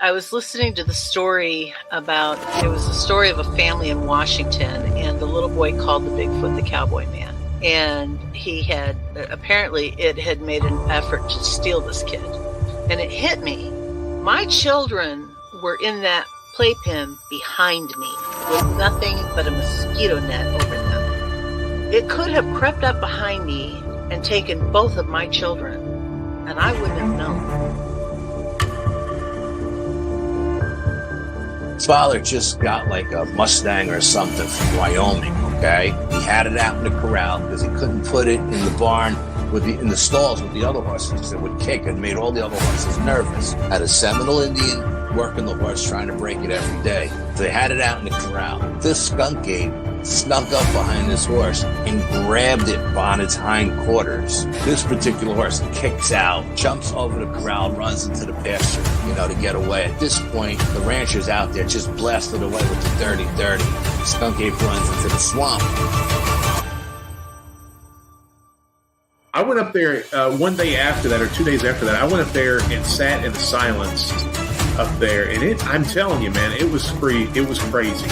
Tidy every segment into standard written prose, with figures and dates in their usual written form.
I was listening to the story about, it was a story of a family in Washington, and the little boy called the Bigfoot the Cowboy Man. And he had, apparently it had made an effort to steal this kid. And it hit me. My children were in that playpen behind me with nothing but a mosquito net over them. It could have crept up behind me and taken both of my children, and I wouldn't have known. Father just got like a Mustang or something from Wyoming, okay? He had it out in the corral because he couldn't put it in the barn in the stalls with the other horses because it would kick and made all the other horses nervous. Had a Seminole Indian working the horse, trying to break it every day. So they had it out in the corral. This skunk ape snuck up behind this horse and grabbed it on its hind quarters. This particular horse kicks out, jumps over the corral, runs into the pasture, to get away. At this point, the rancher's out there just blasted away with the dirty. Skunk ape runs into the swamp. I went up there one day after that, or 2 days after that. I went up there and sat in the silence up there, and I'm telling you, man, it was free. It was crazy.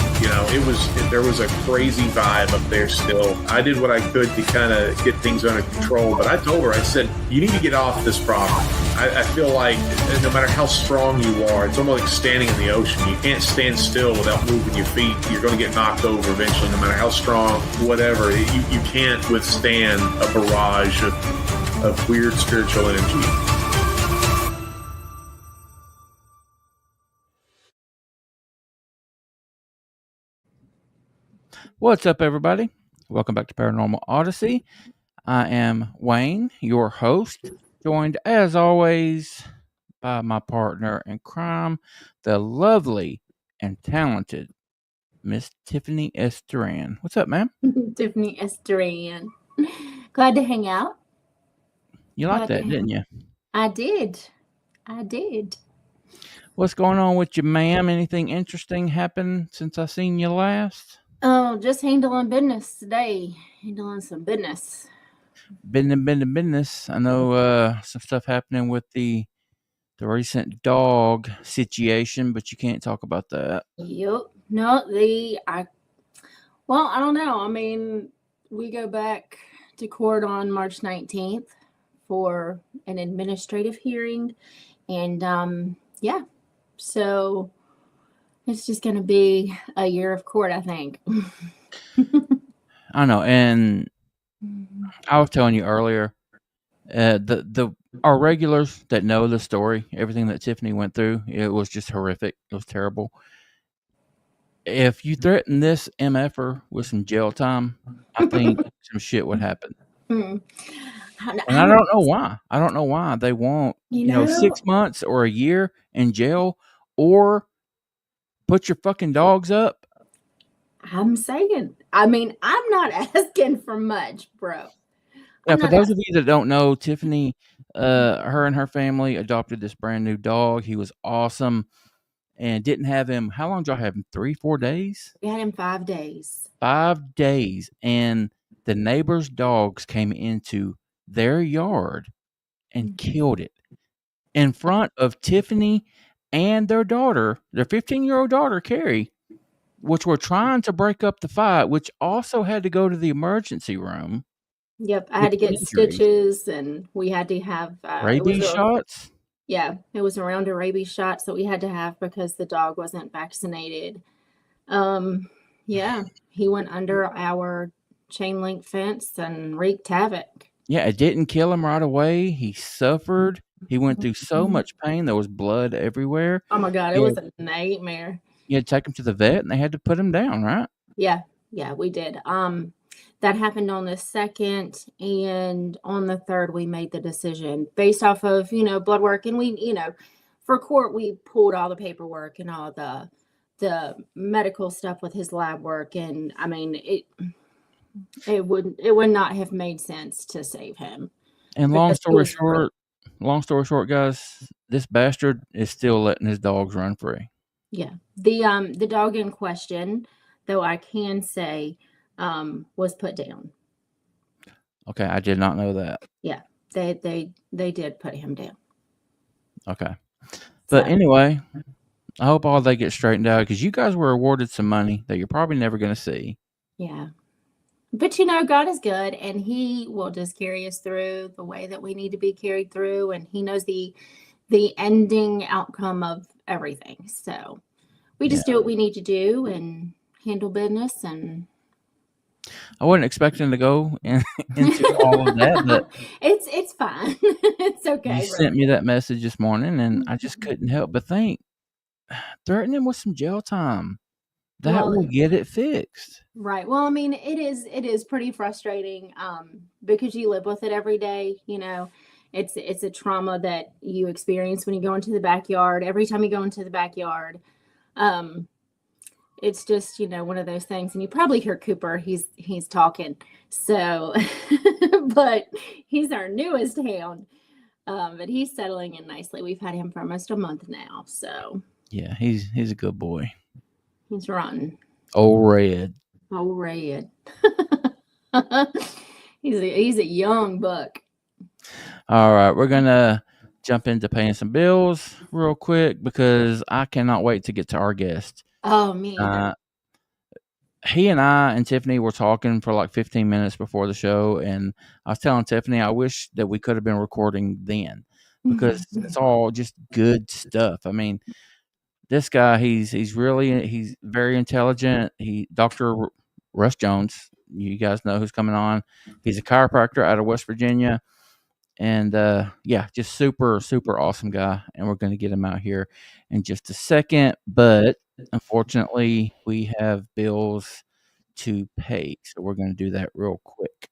There was a crazy vibe up there still. I did what I could to kind of get things under control, but I told her, I said, you need to get off this property. I feel like no matter how strong you are, it's almost like standing in the ocean. You can't stand still without moving your feet. You're going to get knocked over eventually, no matter how strong, whatever. You can't withstand a barrage of weird spiritual energy. What's up, everybody? Welcome back to Paranormal Odyssey. I am Wayne, your host, joined as always by my partner in crime, the lovely and talented Miss Tiffany S. Duran. What's up, ma'am? Tiffany S. Duran. Glad to hang out. You liked that, didn't you? I did. What's going on with you, ma'am? Anything interesting happened since I seen you last? Oh, just handling business today. Handling some business. Business. I know some stuff happening with the recent dog situation, but you can't talk about that. Yep. No, I don't know. I mean, we go back to court on March 19th for an administrative hearing. And so it's just going to be a year of court, I think. I know. And I was telling you earlier, our regulars that know the story, everything that Tiffany went through, it was just horrific. It was terrible. If you threaten this MFer with some jail time, I think some shit would happen. And I don't know why. I don't know why they want 6 months or a year in jail, or put your fucking dogs up. I'm saying, I'm not asking for much, bro. Yeah, for those of you that don't know, Tiffany, her and her family adopted this brand new dog. He was awesome, and didn't have him. How long did y'all have him? 3-4 days? We had him 5 days. 5 days, and the neighbors' dogs came into their yard and killed it in front of Tiffany and their daughter, their 15-year-old daughter, Carrie, which were trying to break up the fight, which also had to go to the emergency room. Yep, I had to get stitches, and we had to have rabies shots. Yeah, it was a round of rabies shots that we had to have because the dog wasn't vaccinated. He went under our chain link fence and wreaked havoc. Yeah, it didn't kill him right away. He suffered. He went through so much pain. There was blood everywhere. Oh my God, it was a nightmare. You had to take him to the vet, and they had to put him down, right? Yeah, we did. That happened on the 2nd, and on the 3rd, we made the decision based off of, blood work. And we, for court, we pulled all the paperwork and all the medical stuff with his lab work. And I mean, it would not have made sense to save him. And long story short, guys, this bastard is still letting his dogs run free. Yeah. The dog in question, though, I can say, was put down. Okay, I did not know that. Yeah, they did put him down. Okay. But anyway, I hope all they get straightened out because you guys were awarded some money that you're probably never going to see. Yeah. But God is good, and He will just carry us through the way that we need to be carried through, and He knows the ending outcome of everything. So we just do what we need to do and handle business. And I wasn't expecting to go into all of that, but it's fine. It's okay. you sent me that message this morning, and I just couldn't help but think, threaten him with some jail time. That will get it fixed. Right. Well, I mean, it is pretty frustrating because you live with it every day. It's a trauma that you experience when you go into the backyard. Every time you go into the backyard, it's just one of those things. And you probably hear Cooper. He's talking. So, but he's our newest hound. But he's settling in nicely. We've had him for almost a month now. So yeah, he's a good boy. He's running. Old Red. Old Red. He's a young buck. All right, we're gonna jump into paying some bills real quick because I cannot wait to get to our guest. Oh, me either. He and I and Tiffany were talking for like 15 minutes before the show, and I was telling Tiffany I wish that we could have been recording then because it's all just good stuff. I mean, this guy, he's very intelligent. Dr. Russ Jones, you guys know who's coming on. He's a chiropractor out of West Virginia. And just super, super awesome guy. And we're going to get him out here in just a second. But unfortunately, we have bills to pay. So we're going to do that real quick.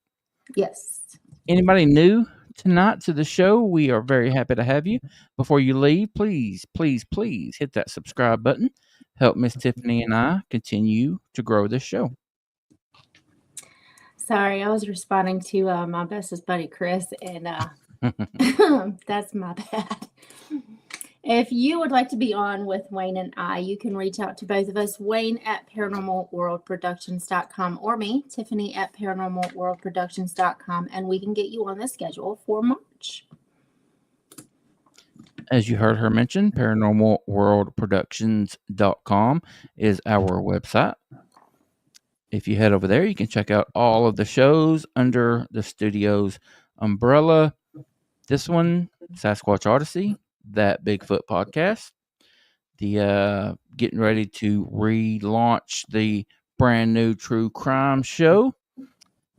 Yes. Anybody new tonight to the show? We are very happy to have you. Before you leave, please, please, please hit that subscribe button. Help Miss Tiffany and I continue to grow this show. Sorry, I was responding to my bestest buddy, Chris, and that's my bad. If you would like to be on with Wayne and I, you can reach out to both of us, Wayne at paranormalworldproductions.com or me, Tiffany at paranormalworldproductions.com, and we can get you on the schedule for March. As you heard her mention, paranormalworldproductions.com is our website. If you head over there, you can check out all of the shows under the studio's umbrella. This one, Sasquatch Odyssey, that Bigfoot podcast, the getting ready to relaunch the brand new true crime show.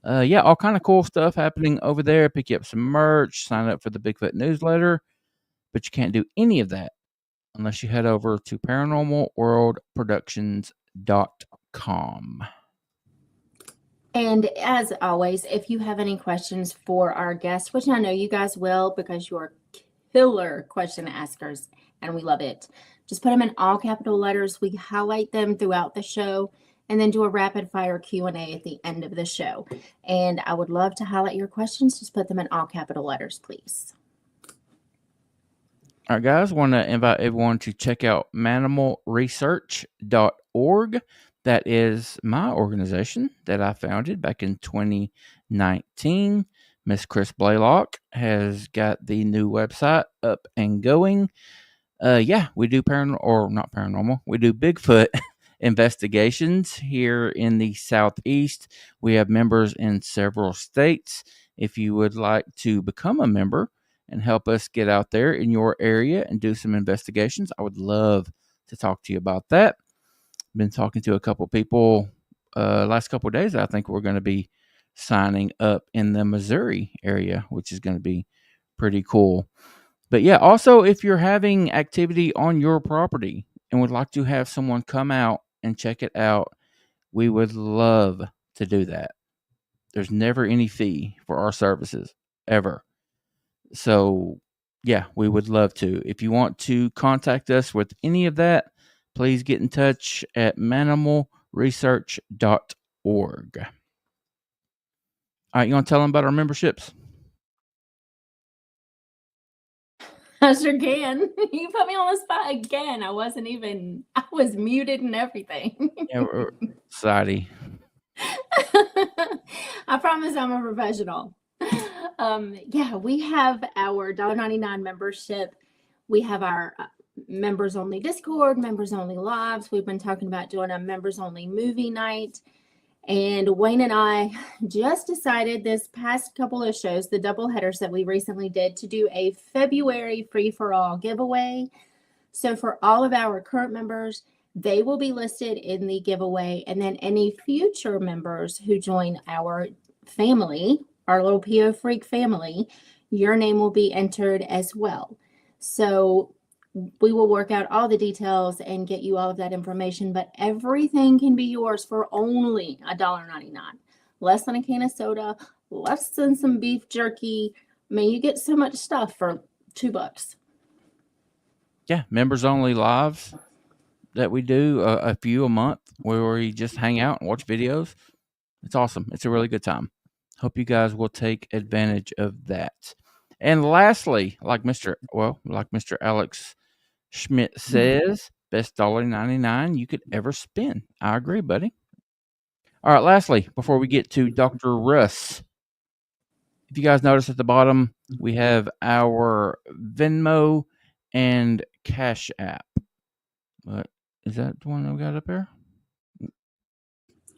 All kind of cool stuff happening over there. Pick you up some merch, sign up for the Bigfoot newsletter, but you can't do any of that unless you head over to paranormalworldproductions.com. And as always, if you have any questions for our guests, which I know you guys will because you're killer question askers and we love it, just put them in all capital letters. We highlight them throughout the show and then do a rapid fire Q&A at the end of the show. And I would love to highlight your questions. Just put them in all capital letters, please. All right, guys, want to invite everyone to check out manimalresearch.org. That is my organization that I founded back in 2019. Miss Chris Blaylock has got the new website up and going. We do we do Bigfoot investigations here in the Southeast. We have members in several states. If you would like to become a member and help us get out there in your area and do some investigations, I would love to talk to you about that. Been talking to a couple people last couple of days. I think we're going to be signing up in the Missouri area, which is going to be pretty cool. But yeah, also if you're having activity on your property and would like to have someone come out and check it out, we would love to do that. There's never any fee for our services, ever. So yeah, we would love to. If you want to contact us with any of that, please get in touch at manimalresearch.org. All right, you want to tell them about our memberships? I sure can. You put me on the spot again. I was muted and everything. Yeah, sorry. I promise I'm a professional. We have our $1.99 membership. We have our members only Discord, members only lives. We've been talking about doing a members only movie night. And Wayne and I just decided this past couple of shows, the double headers that we recently did, to do a February free for all giveaway. So for all of our current members, they will be listed in the giveaway. And then any future members who join our family, our little PO Freak family, your name will be entered as well. So we will work out all the details and get you all of that information, but everything can be yours for only $1.99. Less than a can of soda, less than some beef jerky. I mean, you get so much stuff for $2. Yeah, members only lives that we do, a few a month, where we just hang out and watch videos. It's awesome. It's a really good time. Hope you guys will take advantage of that. And lastly, like Mr. Alex Schmidt says, best $1.99 you could ever spend. I agree, buddy. All right, lastly, before we get to Dr. Russ, if you guys notice at the bottom, we have our Venmo and Cash App. What is that the one that we got up there?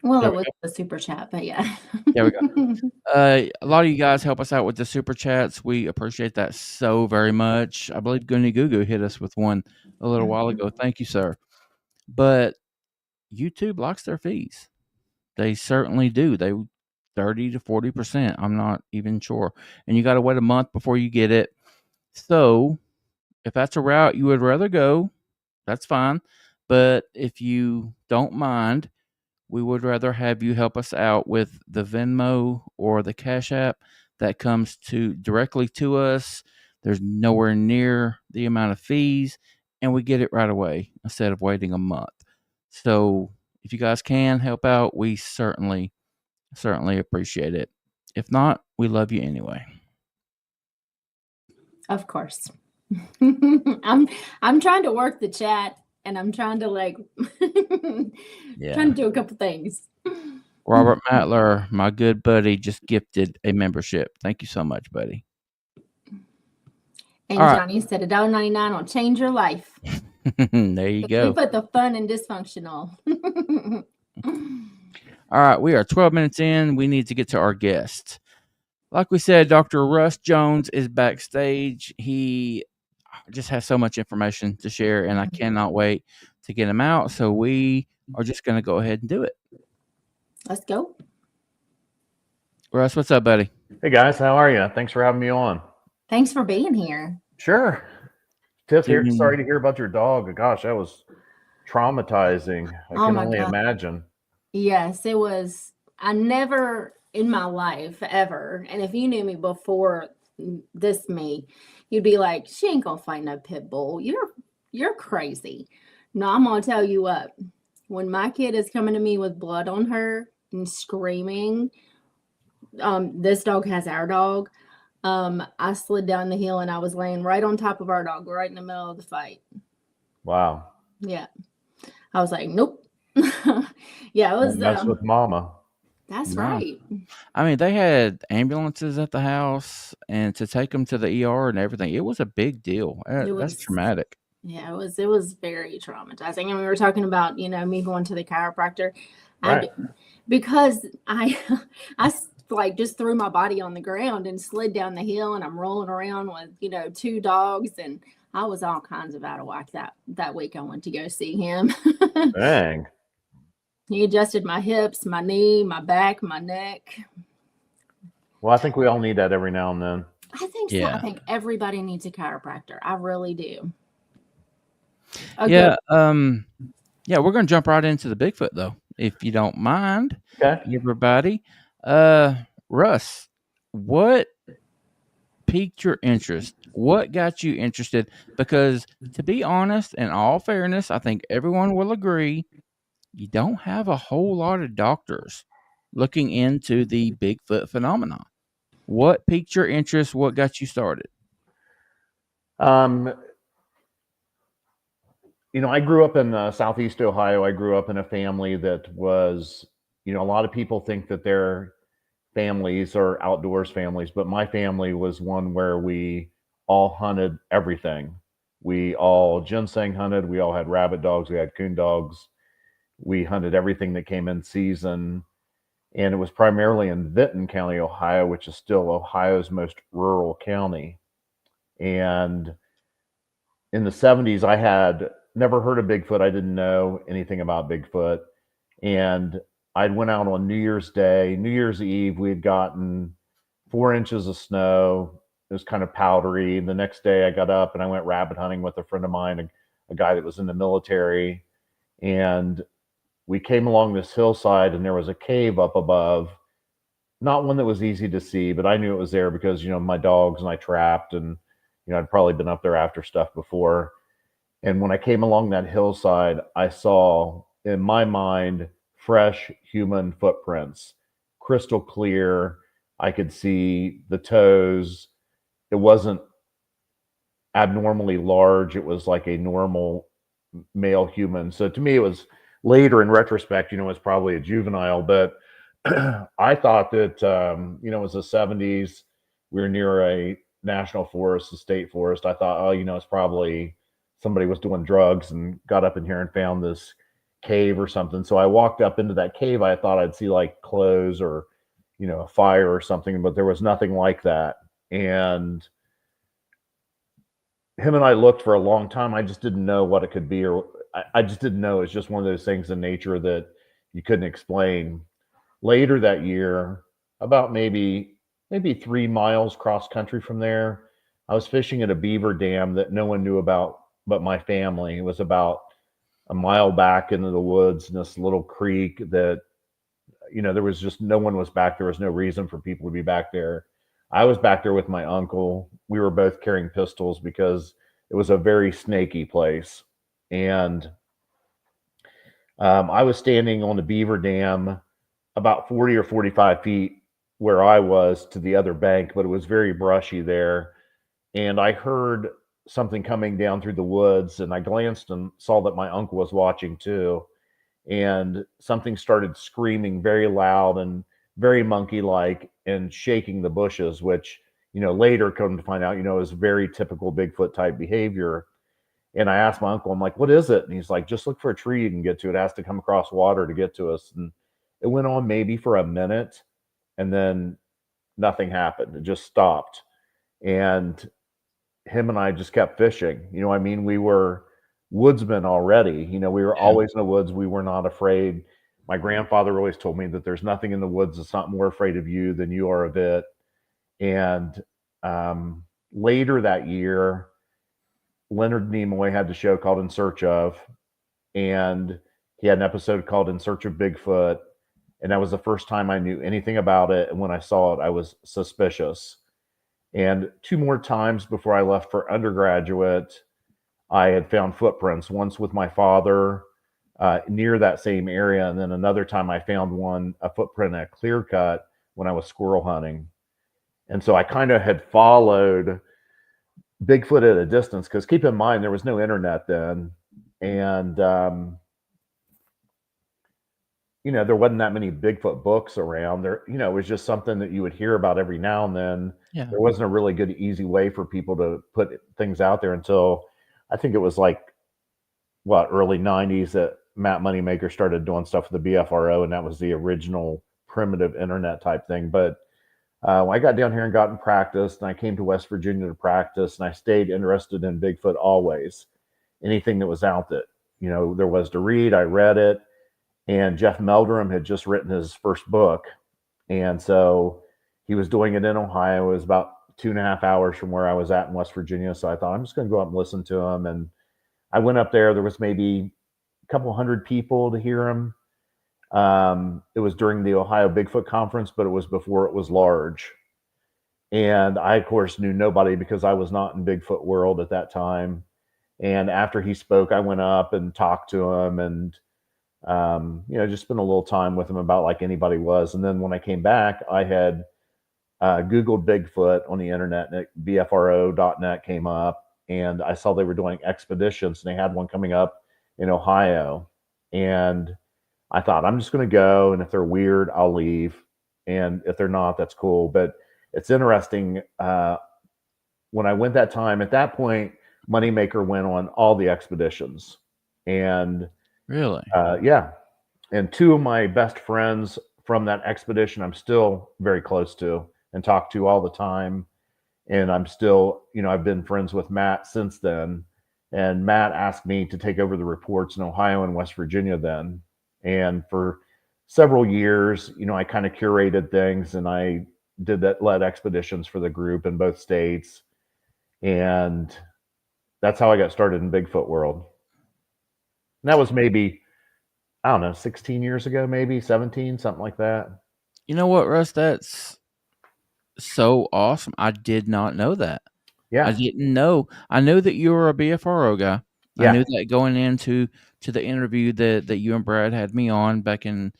Well, it was the super chat, but yeah. There we go. A lot of you guys help us out with the super chats. We appreciate that so very much. I believe Goonie Goo Goo hit us with one a little while ago. Thank you, sir. But YouTube locks their fees. They certainly do. They 30 to 40%. I'm not even sure. And you got to wait a month before you get it. So if that's a route you would rather go, that's fine. But if you don't mind, we would rather have you help us out with the Venmo or the Cash App that comes directly to us. There's nowhere near the amount of fees, and we get it right away instead of waiting a month. So if you guys can help out, we certainly appreciate it. If not, we love you anyway. Of course. I'm trying to work the chat. And I'm trying to trying to do a couple things. Robert Matler, my good buddy, just gifted a membership. Thank you so much, buddy. And all Johnny said $1.99 will change your life. There you go. We put the fun and dysfunctional. All right, we are 12 minutes in. We need to get to our guest. Like we said, Dr. Russ Jones is backstage. He just has so much information to share, and I cannot wait to get him out. So we are just going to go ahead and do it. Let's go. Russ, what's up, buddy? Hey, guys. How are you? Thanks for having me on. Thanks for being here. Sure. Tiff, sorry to hear about your dog. Gosh, that was traumatizing. I can only imagine. Yes, it was. I never in my life ever, and if you knew me before this you'd be like, she ain't gonna fight no pit bull. You're crazy. No, I'm gonna tell you what. When my kid is coming to me with blood on her and screaming, this dog has our dog. I slid down the hill and I was laying right on top of our dog, right in the middle of the fight. Wow. Yeah. I was like, nope. Yeah, it was. That's with mama. That's right. I mean, they had ambulances at the house and to take them to the ER and everything. It was a big deal. That's traumatic. Yeah, it was very traumatizing. And we were talking about, me going to the chiropractor. Right. Because I just threw my body on the ground and slid down the hill, and I'm rolling around with, 2 dogs, and I was all kinds of out of whack that week. I went to go see him. Dang. He adjusted my hips, my knee, my back, my neck. Well, I think we all need that every now and then. I think so. I think everybody needs a chiropractor. I really do. Okay. Yeah. We're going to jump right into the Bigfoot, though, if you don't mind. Okay. Everybody. Russ, what piqued your interest? What got you interested? Because to be honest, in all fairness, I think everyone will agree, you don't have a whole lot of doctors looking into the Bigfoot phenomenon. What piqued your interest? What got you started? I grew up in Southeast Ohio. I grew up in a family that was, a lot of people think that their families are outdoors families, but my family was one where we all hunted everything. We all ginseng hunted. We all had rabbit dogs. We had coon dogs. We hunted everything that came in season. And it was primarily in Vinton County, Ohio, which is still Ohio's most rural county. And in the 70s, I had never heard of Bigfoot. I didn't know anything about Bigfoot. And I went out on New Year's Day. New Year's Eve, we had gotten 4 inches of snow. It was kind of powdery. The next day, I got up and I went rabbit hunting with a friend of mine, a guy that was in the military. And we came along this hillside, and there was a cave up above. Not one that was easy to see, but I knew it was there because, my dogs and I trapped, and, I'd probably been up there after stuff before. And when I came along that hillside, I saw, in my mind, fresh human footprints, crystal clear. I could see the toes. It wasn't abnormally large. It was like a normal male human. So to me, it was later in retrospect, it was probably a juvenile, but I thought that, it was the 70s. We were near a national forest, a state forest. I thought, oh, it's probably somebody was doing drugs and got up in here and found this cave or something. So I walked up into that cave. I thought I'd see like clothes or, a fire or something, but there was nothing like that. And him and I looked for a long time. I just didn't know what it could be, or I just didn't know. It's just one of those things in nature that you couldn't explain. Later that year, about maybe 3 miles cross country from there, I was fishing at a beaver dam that no one knew about but my family. It was about a mile back into the woods in this little creek that, there was just no one was back. There was no reason for people to be back there. I was back there with my uncle. We were both carrying pistols because it was a very snaky place. And I was standing on the beaver dam about 40 or 45 feet where I was to the other bank, but it was very brushy there. And I heard something coming down through the woods, and I glanced and saw that my uncle was watching too. And something started screaming very loud and very monkey-like and shaking the bushes, which, later come to find out, is very typical Bigfoot type behavior. And I asked my uncle, I'm like, what is it? And he's like, just look for a tree you can get to. It has to come across water to get to us. And it went on maybe for a minute, and then nothing happened. It just stopped. And him and I just kept fishing. We were woodsmen already. We were always in the woods. We were not afraid. My grandfather always told me that there's nothing in the woods that's not more afraid of you than you are of it. And later that year, Leonard Nimoy had the show called In Search Of, and he had an episode called In Search of Bigfoot. And that was the first time I knew anything about it. And when I saw it, I was suspicious. And 2 more times before I left for undergraduate, I had found footprints, once with my father near that same area. And then another time I found a footprint in a clear cut when I was squirrel hunting. And so I kind of had followed Bigfoot at a distance, because keep in mind, there was no internet then. And, there wasn't that many Bigfoot books around there. It was just something that you would hear about every now and then. Yeah. There wasn't a really good, easy way for people to put things out there until I think it was like, early 90s that Matt Moneymaker started doing stuff with the BFRO, and that was the original primitive internet type thing. But when I got down here and got in practice, and I came to West Virginia to practice, and I stayed interested in Bigfoot always. Anything that was out that, there was to read, I read it. And Jeff Meldrum had just written his first book. And so he was doing it in Ohio. It was about 2.5 hours from where I was at in West Virginia. So I thought, I'm just going to go up and listen to him. And I went up there. There was maybe a couple hundred people to hear him. It was during the Ohio Bigfoot Conference, but it was before it was large. And I, of course, knew nobody because I was not in Bigfoot world at that time. And after he spoke, I went up and talked to him and, just spent a little time with him about like anybody was. And then when I came back, I had Googled Bigfoot on the internet, and BFRO.net came up, and I saw they were doing expeditions, and they had one coming up in Ohio. And I thought, I'm just going to go, and if they're weird, I'll leave. And if they're not, that's cool. But it's interesting. When I went that time, at that point, moneymaker went on all the expeditions. And Really? yeah. And two of my best friends from that expedition, I'm still very close to and talk to all the time. And I'm still, I've been friends with Matt since then. And Matt asked me to take over the reports in Ohio and West Virginia then. And for several years, I kind of curated things, and I led expeditions for the group in both states. And that's how I got started in Bigfoot world. And that was maybe, I don't know, 16 years ago, maybe 17, something like that. You know what, Russ? That's so awesome. I did not know that. Yeah. I didn't know. I knew that you were a BFRO guy. Yeah. I knew that going into the interview that you and Brad had me on back in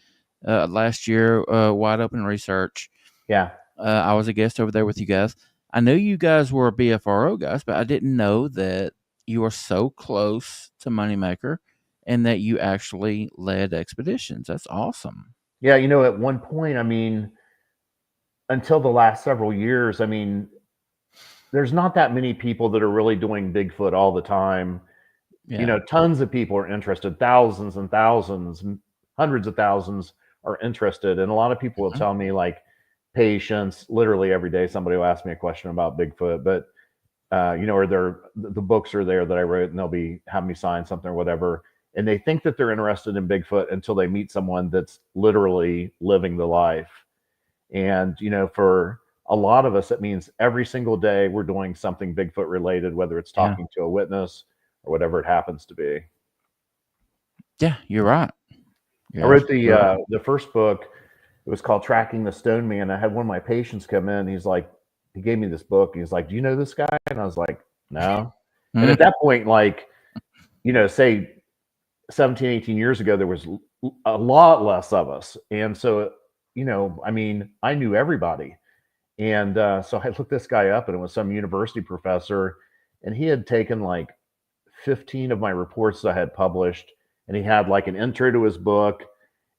last year, Wide Open Research. Yeah. I was a guest over there with you guys. I knew you guys were BFRO guys, but I didn't know that you were so close to Moneymaker and that you actually led expeditions. That's awesome. Yeah, at one point, until the last several years, there's not that many people that are really doing Bigfoot all the time. Yeah. Tons of people are interested, thousands and thousands, hundreds of thousands are interested. And a lot of people will tell me, like, patients, literally every day, somebody will ask me a question about Bigfoot, but, or the books are there that I wrote, and they'll have me sign something or whatever. And they think that they're interested in Bigfoot until they meet someone that's literally living the life. And, for a lot of us, it means every single day we're doing something Bigfoot related, whether it's talking to a witness or whatever it happens to be. Yeah, you're right. I wrote the first book. It was called Tracking the Stone Man. I had one of my patients come in. He gave me this book. He's like, "Do you know this guy?" And I was like, "No." And at that point, say 17, 18 years ago, there was a lot less of us. And so, I knew everybody. And so I looked this guy up, and it was some university professor, and he had taken like 15 of my reports that I had published, and he had like an intro to his book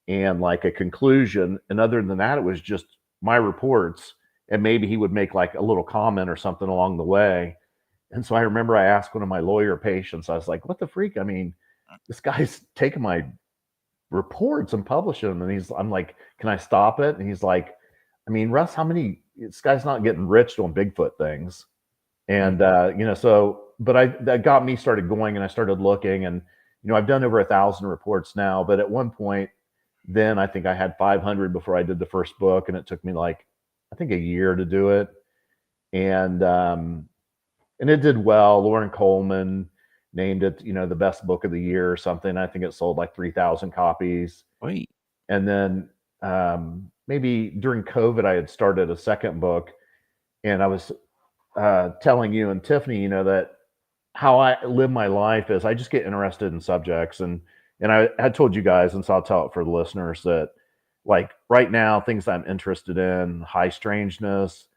and like a conclusion. And other than that, it was just my reports. And maybe he would make like a little comment or something along the way. And so I remember I asked one of my lawyer patients, I was like, "What the freak? This guy's taking my reports and publishing them." And I'm like, "Can I stop it?" And he's like, "Russ, this guy's not getting rich doing Bigfoot things." And, that got me started going, and I started looking, and, I've done over 1,000 reports now, but at one point then I think I had 500 before I did the first book. And it took me like, I think, a year to do it. And it did well. Lauren Coleman named it, the best book of the year or something. I think it sold like 3,000 copies. Wait. And then maybe during COVID, I had started a second book, and I was telling you and Tiffany, that how I live my life is I just get interested in subjects. And I had told you guys, and so I'll tell it for the listeners, that like right now, things I'm interested in: high strangeness,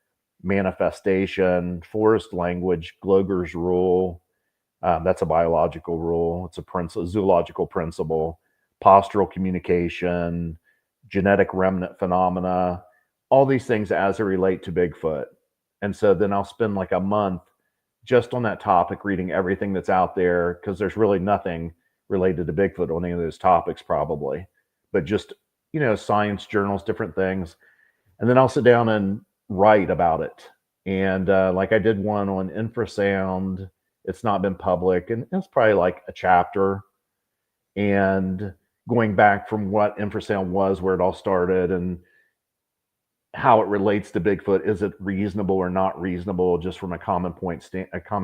manifestation, forest language, Gloger's rule. That's a biological rule. It's a zoological principle. Postural communication, genetic remnant phenomena, all these things as they relate to Bigfoot. And so then I'll spend like a month just on that topic, reading everything that's out there, because there's really nothing related to Bigfoot on any of those topics probably, but just, science journals, different things. And then I'll sit down and write about it. And like I did one on infrasound. It's not been public, and it's probably like a chapter. And going back from what infrasound was, where it all started, and how it relates to Bigfoot. Is it reasonable or not reasonable, just from a common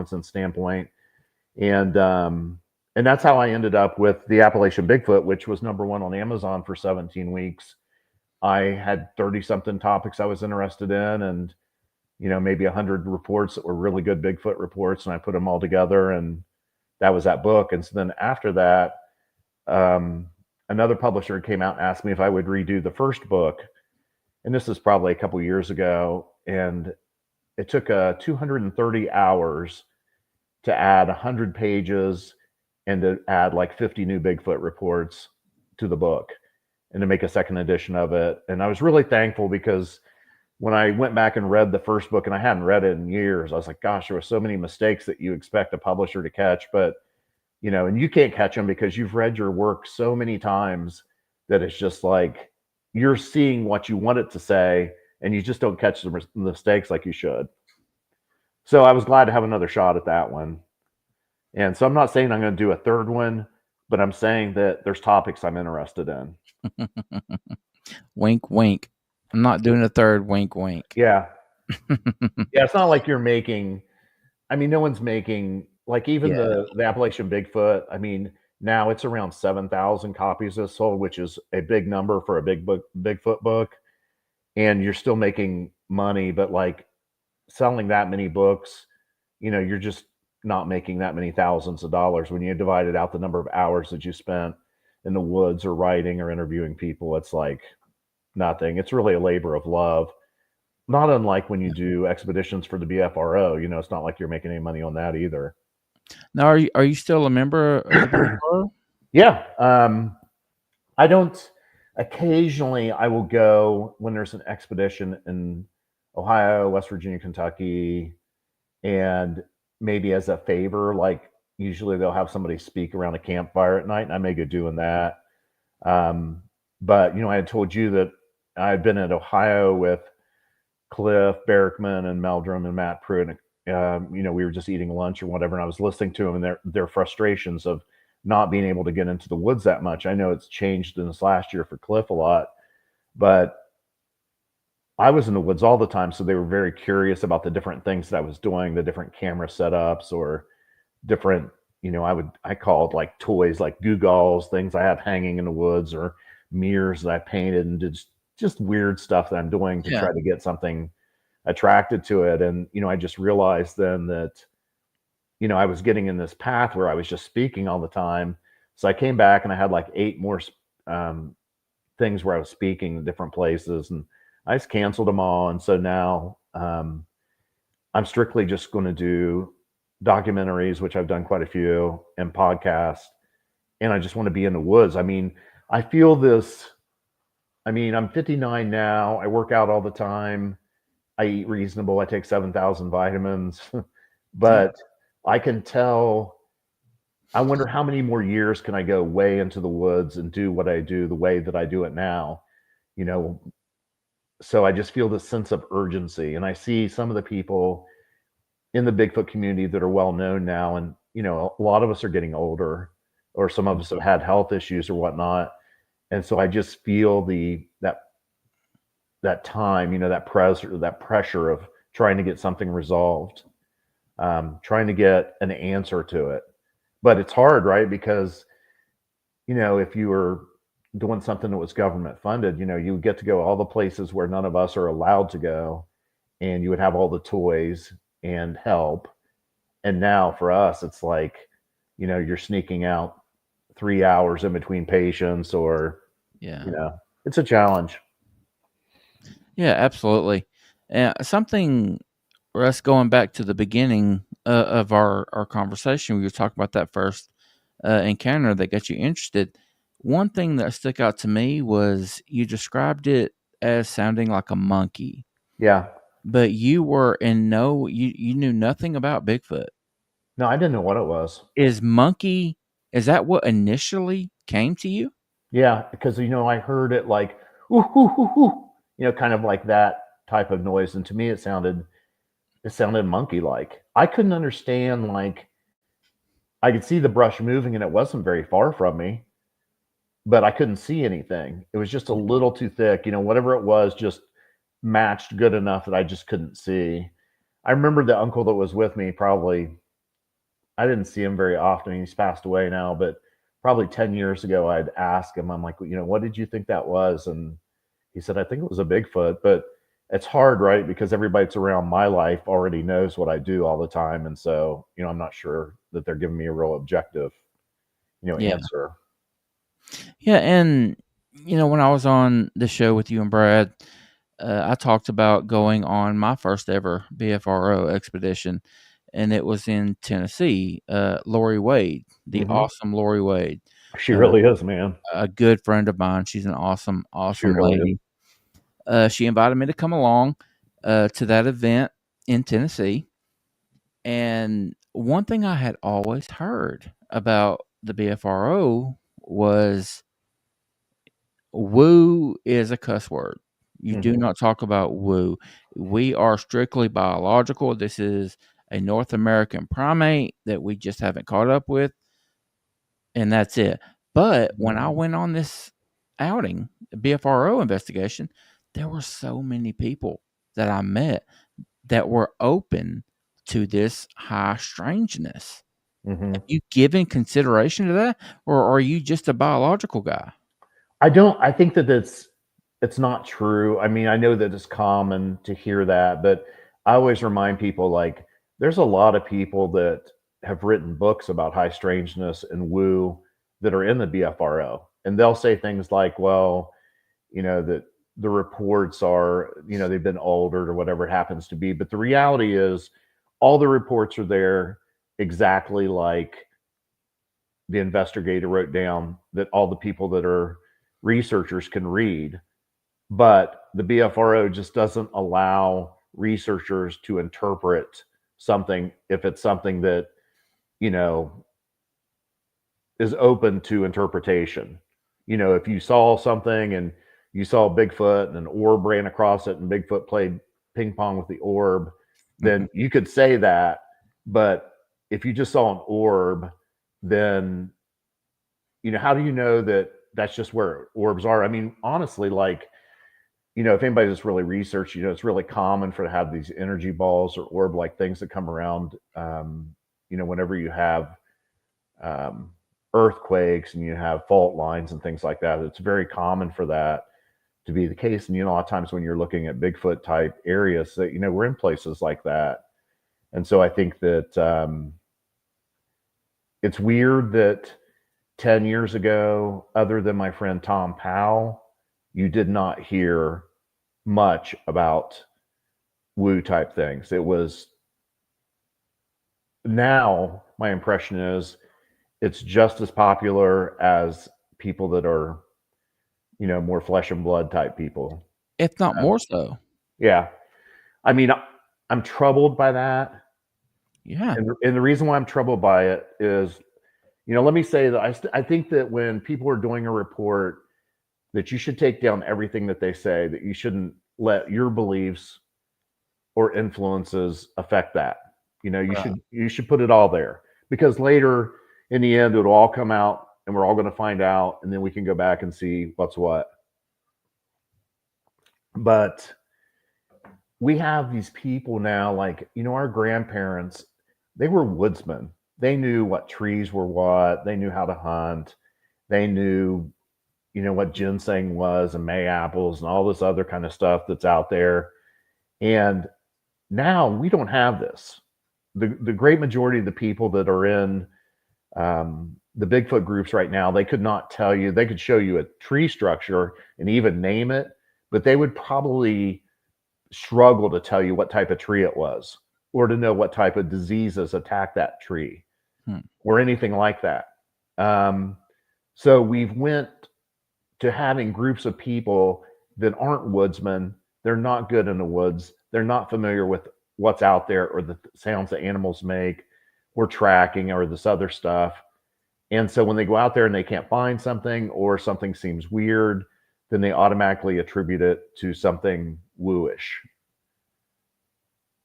sense standpoint? And that's how I ended up with the Appalachian Bigfoot, which was #1 on Amazon for 17 weeks. I had 30 something topics I was interested in, and maybe 100 reports that were really good Bigfoot reports, and I put them all together, and that was that book. And so then after that, another publisher came out and asked me if I would redo the first book. And this is probably a couple years ago. And it took 230 hours to add 100 pages and to add like 50 new Bigfoot reports to the book, and to make a second edition of it. And I was really thankful, because when I went back and read the first book, and I hadn't read it in years, I was like, gosh, there were so many mistakes that you expect a publisher to catch, but and you can't catch them because you've read your work so many times that it's just like you're seeing what you want it to say, and you just don't catch the mistakes like you should. So I was glad to have another shot at that one. And so I'm not saying I'm going to do a third one, but I'm saying that there's topics I'm interested in. Wink, wink. I'm not doing a third. Wink, wink. Yeah. Yeah, it's not like you're making. I mean, no one's making like even the Appalachian Bigfoot. I mean, now it's around 7,000 copies that's sold, which is a big number for a Bigfoot book, and you're still making money. But like selling that many books, you're just not making that many thousands of dollars when you divided out the number of hours that you spent in the woods or writing or interviewing people. It's like nothing. It's really a labor of love. Not unlike when you do expeditions for the BFRO, it's not like you're making any money on that either. Now, are you still a member of the BFRO? Yeah. I don't. Occasionally, I will go when there's an expedition in Ohio, West Virginia, Kentucky, and maybe as a favor, like usually they'll have somebody speak around a campfire at night, and I may go doing that. But I had told you that I'd been in Ohio with Cliff Barrickman and Meldrum and Matt Pruitt. We were just eating lunch or whatever, and I was listening to them and their frustrations of not being able to get into the woods that much. I know it's changed in this last year for Cliff a lot, but I was in the woods all the time, so they were very curious about the different things that I was doing, the different camera setups or different, I called like toys, like googles, things I have hanging in the woods, or mirrors that I painted, and did just weird stuff that I'm doing to try to get something attracted to it. And, I just realized then that, I was getting in this path where I was just speaking all the time. So I came back and I had like 8 more things where I was speaking in different places, and I just canceled them all. And so now I'm strictly just going to do documentaries, which I've done quite a few, and podcasts. And I just want to be in the woods. I mean, I feel this. I mean, I'm 59 now. I work out all the time. I eat reasonable. I take 7,000 vitamins, but I can tell. I wonder how many more years can I go way into the woods and do what I do the way that I do it now, So I just feel this sense of urgency, and I see some of the people in the Bigfoot community that are well known now, and a lot of us are getting older, or some of us have had health issues or whatnot. And so I just feel that time, that pressure of trying to get something resolved, trying to get an answer to it. But it's hard, right? Because, if you were doing something that was government funded, you would get to go all the places where none of us are allowed to go, and you would have all the toys and help. And now for us, it's like, you're sneaking out 3 hours in between patients, or it's a challenge. Yeah, absolutely. Something, Russ, going back to the beginning of our conversation, we were talking about that first encounter that got you interested. One thing that stuck out to me was you described it as sounding like a monkey. Yeah. But you knew nothing about Bigfoot. No, I didn't know what it was. Is that what initially came to you? Yeah, because I heard it like ooh, ooh, ooh, ooh, kind of like that type of noise, and to me it sounded monkey-like. I couldn't understand, like, I could see the brush moving and it wasn't very far from me, but I couldn't see anything. It was just a little too thick, whatever it was just matched good enough that I just couldn't see. I remember the uncle that was with me, I didn't see him very often. He's passed away now, but probably 10 years ago, I'd ask him, I'm like, what did you think that was? And he said, I think it was a Bigfoot. But it's hard, right? Because everybody that's around my life already knows what I do all the time. And so, I'm not sure that they're giving me a real objective, answer. Yeah. And, when I was on the show with you and Brad, I talked about going on my first ever BFRO expedition, and it was in Tennessee. Lori Wade, the awesome Lori Wade. She really is, man. A good friend of mine. She's an awesome lady. She invited me to come along, to that event in Tennessee. And one thing I had always heard about the BFRO was woo is a cuss word. You do Mhm. not talk about woo. We are strictly biological. This is a North American primate that we just haven't caught up with, and that's it. But when I went on this outing, BFRO investigation, there were so many people that I met that were open to this high strangeness. Have Mhm. you given consideration to that, or are you just a biological guy? I think that it's not true. I mean, I know that it's common to hear that, but I always remind people, like, there's a lot of people that have written books about high strangeness and woo that are in the BFRO, and they'll say things like, well, that the reports are, they've been altered or whatever it happens to be. But the reality is all the reports are there exactly like the investigator wrote down, that all the people that are researchers can read. But the BFRO just doesn't allow researchers to interpret something if it's something that, you know, is open to interpretation. If you saw something and you saw Bigfoot and an orb ran across it and Bigfoot played ping pong with the orb, Mhm. then you could say that. But if you just saw an orb, then, how do you know that that's just where orbs are? I mean, honestly, like, if anybody just really researched, it's really common for to have these energy balls or orb like things that come around, whenever you have um, earthquakes and you have fault lines and things like that. It's very common for that to be the case. And a lot of times when you're looking at Bigfoot type areas, that we're in places like that. And so I think that it's weird that 10 years ago, other than my friend Tom Powell, you did not hear much about woo type things. It was Now my impression is it's just as popular as people that are, more flesh and blood type people. If not Um, more so. yeah. I mean, I'm troubled by that. Yeah. And the reason why I'm troubled by it is, let me say that I think that when people are doing a report, that you should take down everything that they say, that you shouldn't let your beliefs or influences affect that. You Right. should put it all there, because later in the end it'll all come out and we're all going to find out, and then we can go back and see what's what. But we have these people now, like, our grandparents, they were woodsmen. They knew what trees were what, they knew how to hunt, they knew, what ginseng was and may apples and all this other kind of stuff that's out there. And now we don't have this. The great majority of the people that are in the Bigfoot groups right now, they could not tell you. They could show you a tree structure and even name it, but they would probably struggle to tell you what type of tree it was, or to know what type of diseases attack that tree, Hmm. or anything like that. So we've went to having groups of people that aren't woodsmen. They're not good in the woods. They're not familiar with what's out there or the sounds that animals make, or tracking, or this other stuff. And so when they go out there and they can't find something, or something seems weird, then they automatically attribute it to something wooish.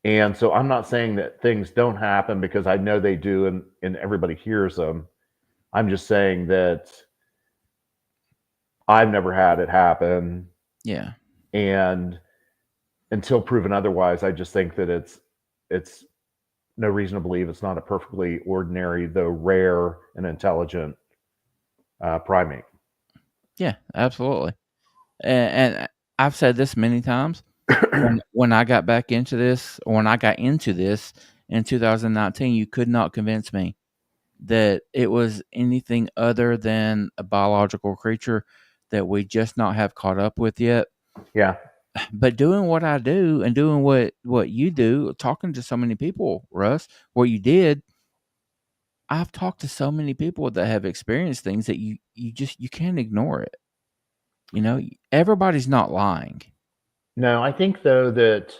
And so I'm not saying that things don't happen, because I know they do, and everybody hears them. I'm just saying that I've never had it happen. Yeah. And until proven otherwise, I just think that it's no reason to believe it's not a perfectly ordinary, though rare and intelligent primate. Yeah, absolutely. And I've said this many times. When I got back into this, or when I got into this in 2019, you could not convince me that it was anything other than a biological creature that we just not have caught up with yet. Yeah. But doing what I do and doing what you do, talking to so many people, Russ, what you did, I've talked to so many people that have experienced things that you can't ignore it. Everybody's not lying. No, I think though that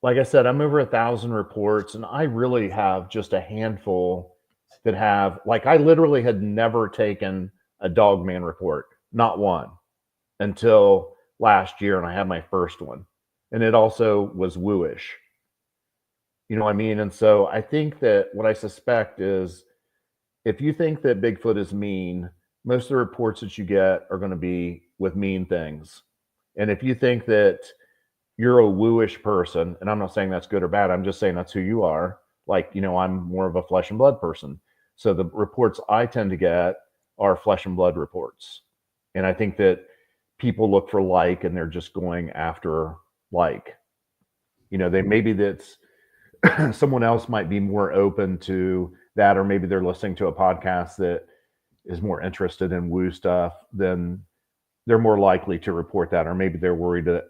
like I said, I'm over 1,000 reports, and I really have just a handful that have, like, I literally had never taken a Dogman report, not one, until last year, and I had my first one. And it also was wooish. You know what I mean? And so I think that what I suspect is if you think that Bigfoot is mean, most of the reports that you get are going to be with mean things. And if you think that you're a wooish person, and I'm not saying that's good or bad, I'm just saying that's who you are. Like, I'm more of a flesh and blood person. So the reports I tend to get are flesh and blood reports. And I think that people look for like, and they're just going after like. They maybe that's someone else might be more open to that, or maybe they're listening to a podcast that is more interested in woo stuff, then they're more likely to report that, or maybe they're worried that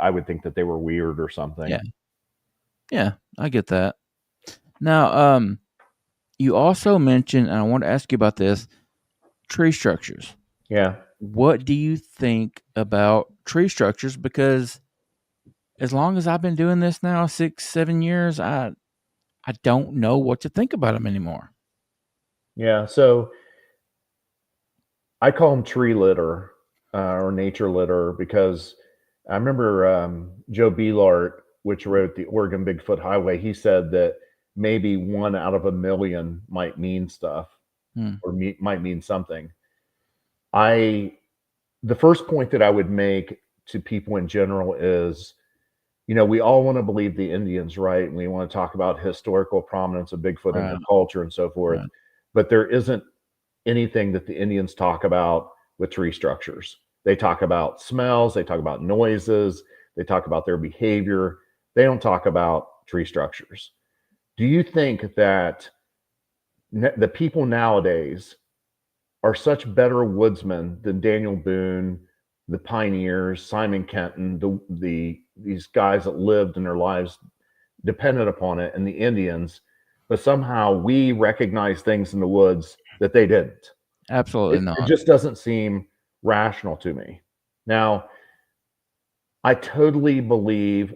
I would think that they were weird or something. Yeah, I get that. Now, you also mentioned, and I want to ask you about this, tree structures. Yeah. What do you think about tree structures? Because as long as I've been doing this now, 6-7 years, I don't know what to think about them anymore. Yeah. So I call them tree litter or nature litter, because I remember Joe Beelart, which wrote the Oregon Bigfoot Highway, he said that maybe 1 out of 1,000,000 might mean stuff or might mean something. The first point that I would make to people in general is, we all want to believe the Indians, right? And we want to talk about historical prominence of Bigfoot in their culture and so forth. Right. But there isn't anything that the Indians talk about with tree structures. They talk about smells, they talk about noises, they talk about their behavior. They don't talk about tree structures. Do you think that the people nowadays are such better woodsmen than Daniel Boone, the pioneers, Simon Kenton, these guys that lived in their lives dependent upon it, and the Indians, but somehow we recognize things in the woods that they didn't? Absolutely not. It just doesn't seem rational to me. Now, I totally believe,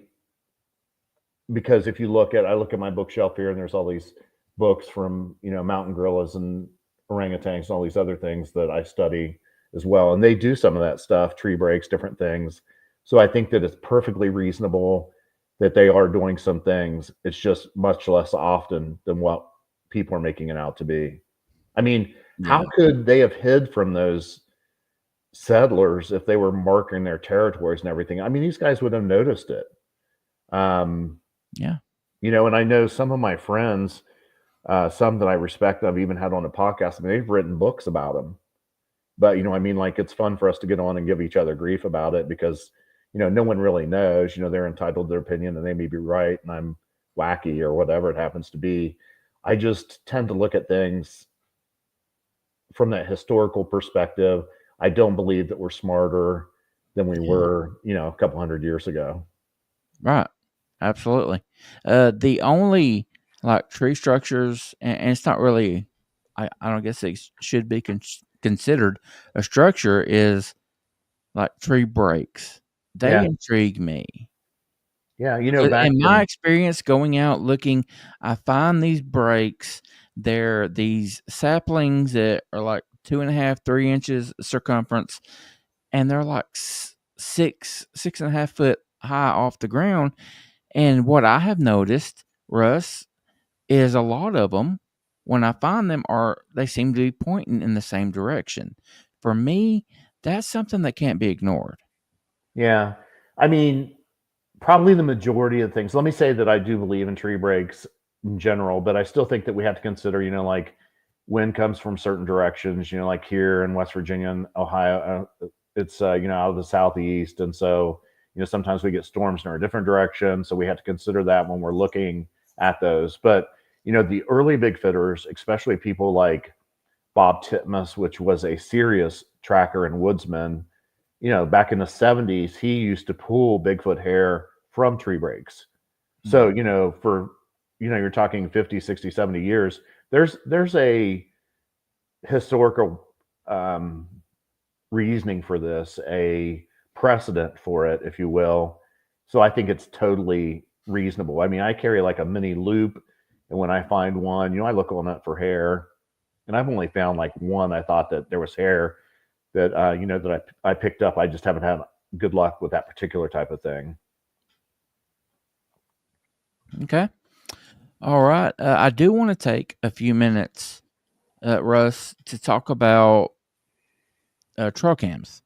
because if I look at my bookshelf here, and there's all these books from, mountain gorillas and orangutans and all these other things that I study as well. And they do some of that stuff, tree breaks, different things. So I think that it's perfectly reasonable that they are doing some things. It's just much less often than what people are making it out to be. I mean, how could they have hid from those settlers if they were marking their territories and everything? I mean, these guys would have noticed it. And I know some of my friends, some that I respect, I've even had on a podcast, they've written books about them. But, like, it's fun for us to get on and give each other grief about it, because, no one really knows. They're entitled to their opinion, and they may be right, and I'm wacky or whatever it happens to be. I just tend to look at things from that historical perspective. I don't believe that we're smarter than we were, a couple hundred years ago. Right. Absolutely. The only tree structures, and it's not really, I don't guess it should be considered a structure, is like tree breaks. They intrigue me. Yeah, In my experience going out looking, I find these breaks. They're these saplings that are like 2.5, 3 inches circumference, and they're like 6.5 foot high off the ground. And what I have noticed, Russ, is a lot of them, when I find them, they seem to be pointing in the same direction. For me, that's something that can't be ignored. Yeah. I mean, probably the majority of things. Let me say that I do believe in tree breaks in general, but I still think that we have to consider, like, wind comes from certain directions, like here in West Virginia and Ohio, it's, out of the southeast. And so, sometimes we get storms in a different direction. So we have to consider that when we're looking at those. But, the early Bigfooters, especially people like Bob Titmus, which was a serious tracker and woodsman, back in the 70s, he used to pull Bigfoot hair from tree breaks. So, for, you're talking 50, 60, 70 years, there's a historical reasoning for this, a precedent for it, if you will. So I think it's totally reasonable. I mean, I carry like a mini loop, and when I find one, I look on it for hair, and I've only found like one. I thought that there was hair that that I picked up. I just haven't had good luck with that particular type of thing. Okay. All right. I do want to take a few minutes, Russ, to talk about trail cams.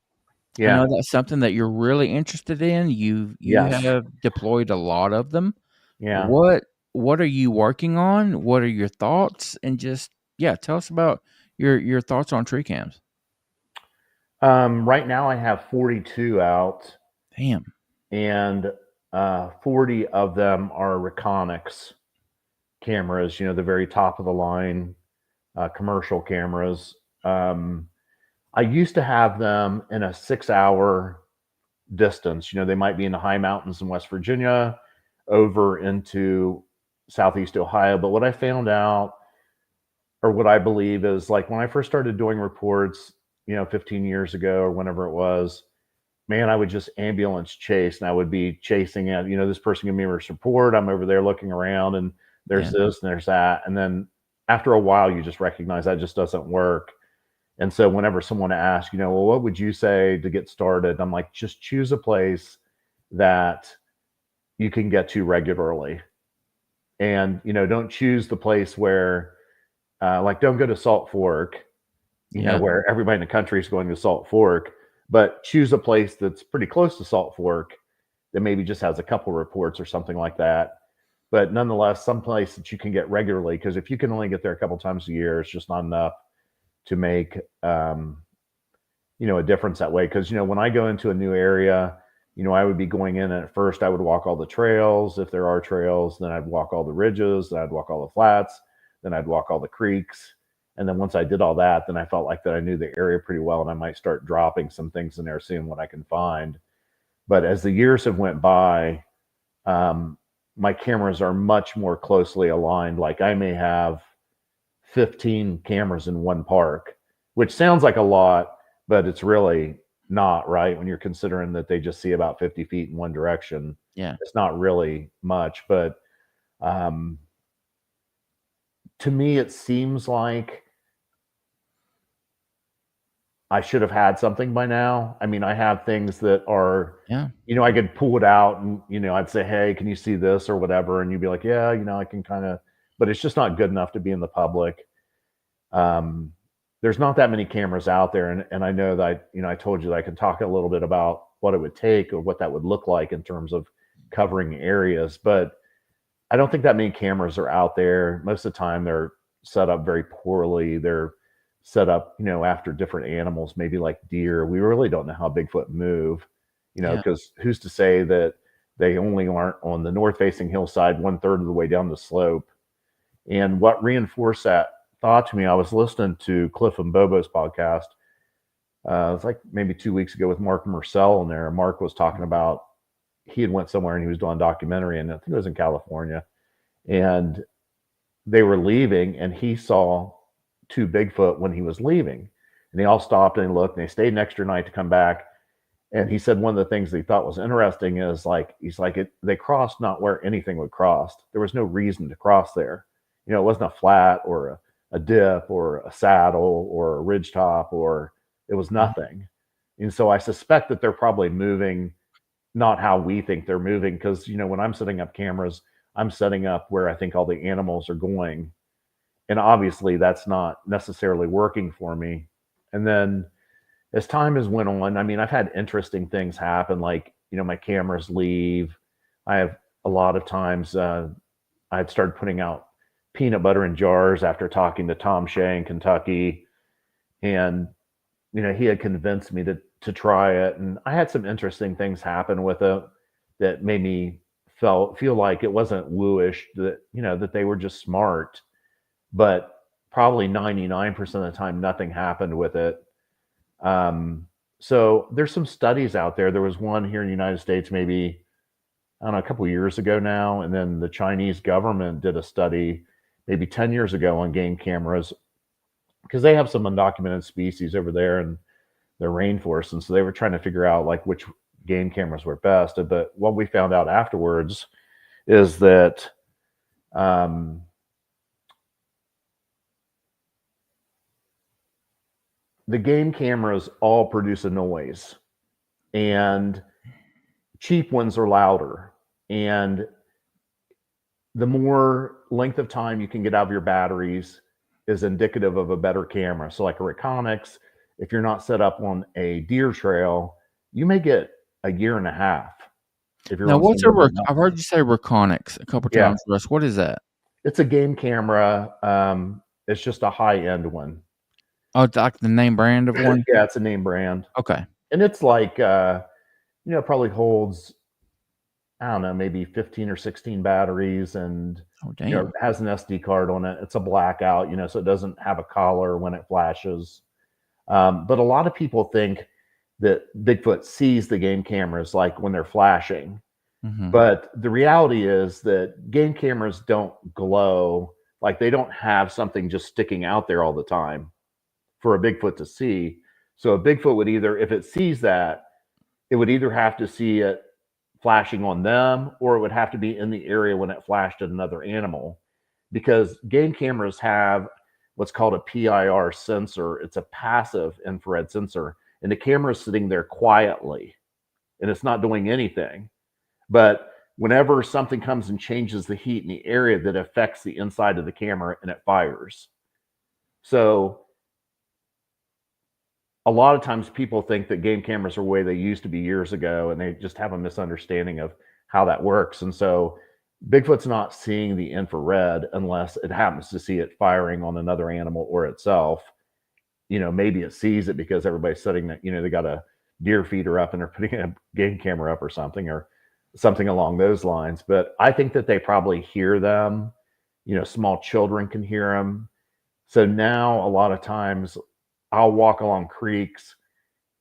I Yeah. know that's something that you're really interested in. You Yes. have deployed a lot of them. Yeah. What are you working on? What are your thoughts? And just tell us about your thoughts on tree cams. Right now I have 42 out. Damn. And 40 of them are Reconyx cameras, the very top of the line commercial cameras. I used to have them in a 6-hour distance. They might be in the high mountains in West Virginia over into Southeast Ohio. But what I found out, or what I believe, is like when I first started doing reports, 15 years ago or whenever it was, man, I would just ambulance chase, and I would be chasing it. This person gave me a report. I'm over there looking around, and there's this and there's that. And then after a while, you just recognize that just doesn't work. And so whenever someone asks, well, what would you say to get started? I'm like, just choose a place that you can get to regularly. And, don't choose the place where, don't go to Salt Fork, where everybody in the country is going to Salt Fork, but choose a place that's pretty close to Salt Fork that maybe just has a couple reports or something like that. But nonetheless, some place that you can get regularly, because if you can only get there a couple times a year, it's just not enough to make, a difference that way. Because, when I go into a new area, I would be going in, and at first I would walk all the trails, if there are trails, then I'd walk all the ridges, then I'd walk all the flats, then I'd walk all the creeks. And then once I did all that, then I felt like that I knew the area pretty well, and I might start dropping some things in there, seeing what I can find. But as the years have went by, my cameras are much more closely aligned. Like I may have 15 cameras in one park, which sounds like a lot, but it's really not, right? When you're considering that they just see about 50 feet in one direction. Yeah. It's not really much, but to me, it seems like I should have had something by now. I mean, I have things that are, I could pull it out and, I'd say, hey, can you see this or whatever? And you'd be like, yeah, I can kind of, but it's just not good enough to be in the public. There's not that many cameras out there. And I know that, I told you that I could talk a little bit about what it would take or what that would look like in terms of covering areas, but I don't think that many cameras are out there. Most of the time they're set up very poorly. They're set up, after different animals, maybe like deer. We really don't know how Bigfoot move, because who's to say that they only aren't on the north facing hillside 1/3 of the way down the slope. And what reinforced that thought to me, I was listening to Cliff and Bobo's podcast. It was like maybe 2 weeks ago with Mark Marcel in there. Mark was talking about, he had went somewhere and he was doing a documentary, and I think it was in California, and they were leaving, and he saw 2 Bigfoot when he was leaving, and they all stopped and looked, and they stayed an extra night to come back. And he said one of the things that he thought was interesting is they crossed not where anything would cross. There was no reason to cross there. It wasn't a flat or a dip or a saddle or a ridge top, or it was nothing. And so I suspect that they're probably moving not how we think they're moving, because when I'm setting up cameras, I'm setting up where I think all the animals are going, and obviously that's not necessarily working for me. And then as time has went on, I mean, I've had interesting things happen, like my cameras leave. I have a lot of times I've started putting out peanut butter in jars after talking to Tom Shea in Kentucky, and he had convinced me to try it, and I had some interesting things happen with it that made me feel like it wasn't wooish, that that they were just smart, but probably 99% of the time nothing happened with it. So there's some studies out there. There was one here in the United States maybe, I don't know, a couple of years ago now, and then the Chinese government did a study maybe 10 years ago on game cameras, because they have some undocumented species over there in their rainforest, and so they were trying to figure out like which game cameras were best. But what we found out afterwards is that the game cameras all produce a noise, and cheap ones are louder. And the more length of time you can get out of your batteries is indicative of a better camera. So, like a Reconyx, if you're not set up on a deer trail, you may get a year and a half. If you're Now, on what's somewhere I've heard you say Reconyx a couple Yeah. times, Russ. What is that? It's a game camera. It's just a high end one. Oh, it's like the name brand of one? Yeah, it's a name brand. Okay. And it's like, probably holds, I don't know, maybe 15 or 16 batteries, and Oh, damn. it has an SD card on it. It's a blackout, so it doesn't have a collar when it flashes. But a lot of people think that Bigfoot sees the game cameras like when they're flashing. Mhm. But the reality is that game cameras don't glow. Like, they don't have something just sticking out there all the time for a Bigfoot to see. So a Bigfoot would either, if it sees that, it would either have to see it flashing on them, or it would have to be in the area when it flashed at another animal. Because game cameras have what's called a PIR sensor. It's a passive infrared sensor, and the camera is sitting there quietly, and it's not doing anything. But whenever something comes and changes the heat in the area, that affects the inside of the camera, and it fires. So a lot of times people think that game cameras are the way they used to be years ago, and they just have a misunderstanding of how that works. And so Bigfoot's not seeing the infrared unless it happens to see it firing on another animal or itself. Maybe it sees it because everybody's sitting that, they got a deer feeder up and they're putting a game camera up or something along those lines. But I think that they probably hear them. Small children can hear them. So now a lot of times I'll walk along creeks,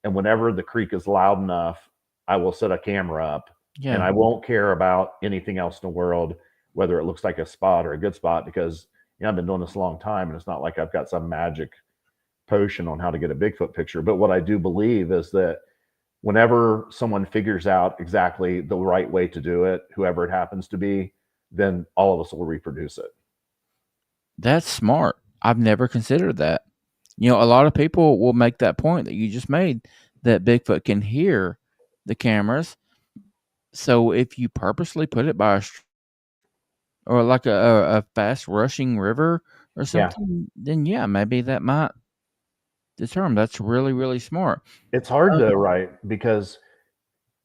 and whenever the creek is loud enough, I will set a camera up. Yeah. And I won't care about anything else in the world, whether it looks like a spot or a good spot, because I've been doing this a long time, and it's not like I've got some magic potion on how to get a Bigfoot picture. But what I do believe is that whenever someone figures out exactly the right way to do it, whoever it happens to be, then all of us will reproduce it. That's smart. I've never considered that. A lot of people will make that point that you just made, that Bigfoot can hear the cameras. So if you purposely put it by or like a fast rushing river or something, then yeah, maybe that might determine. That's really, really smart. It's hard though, right? Because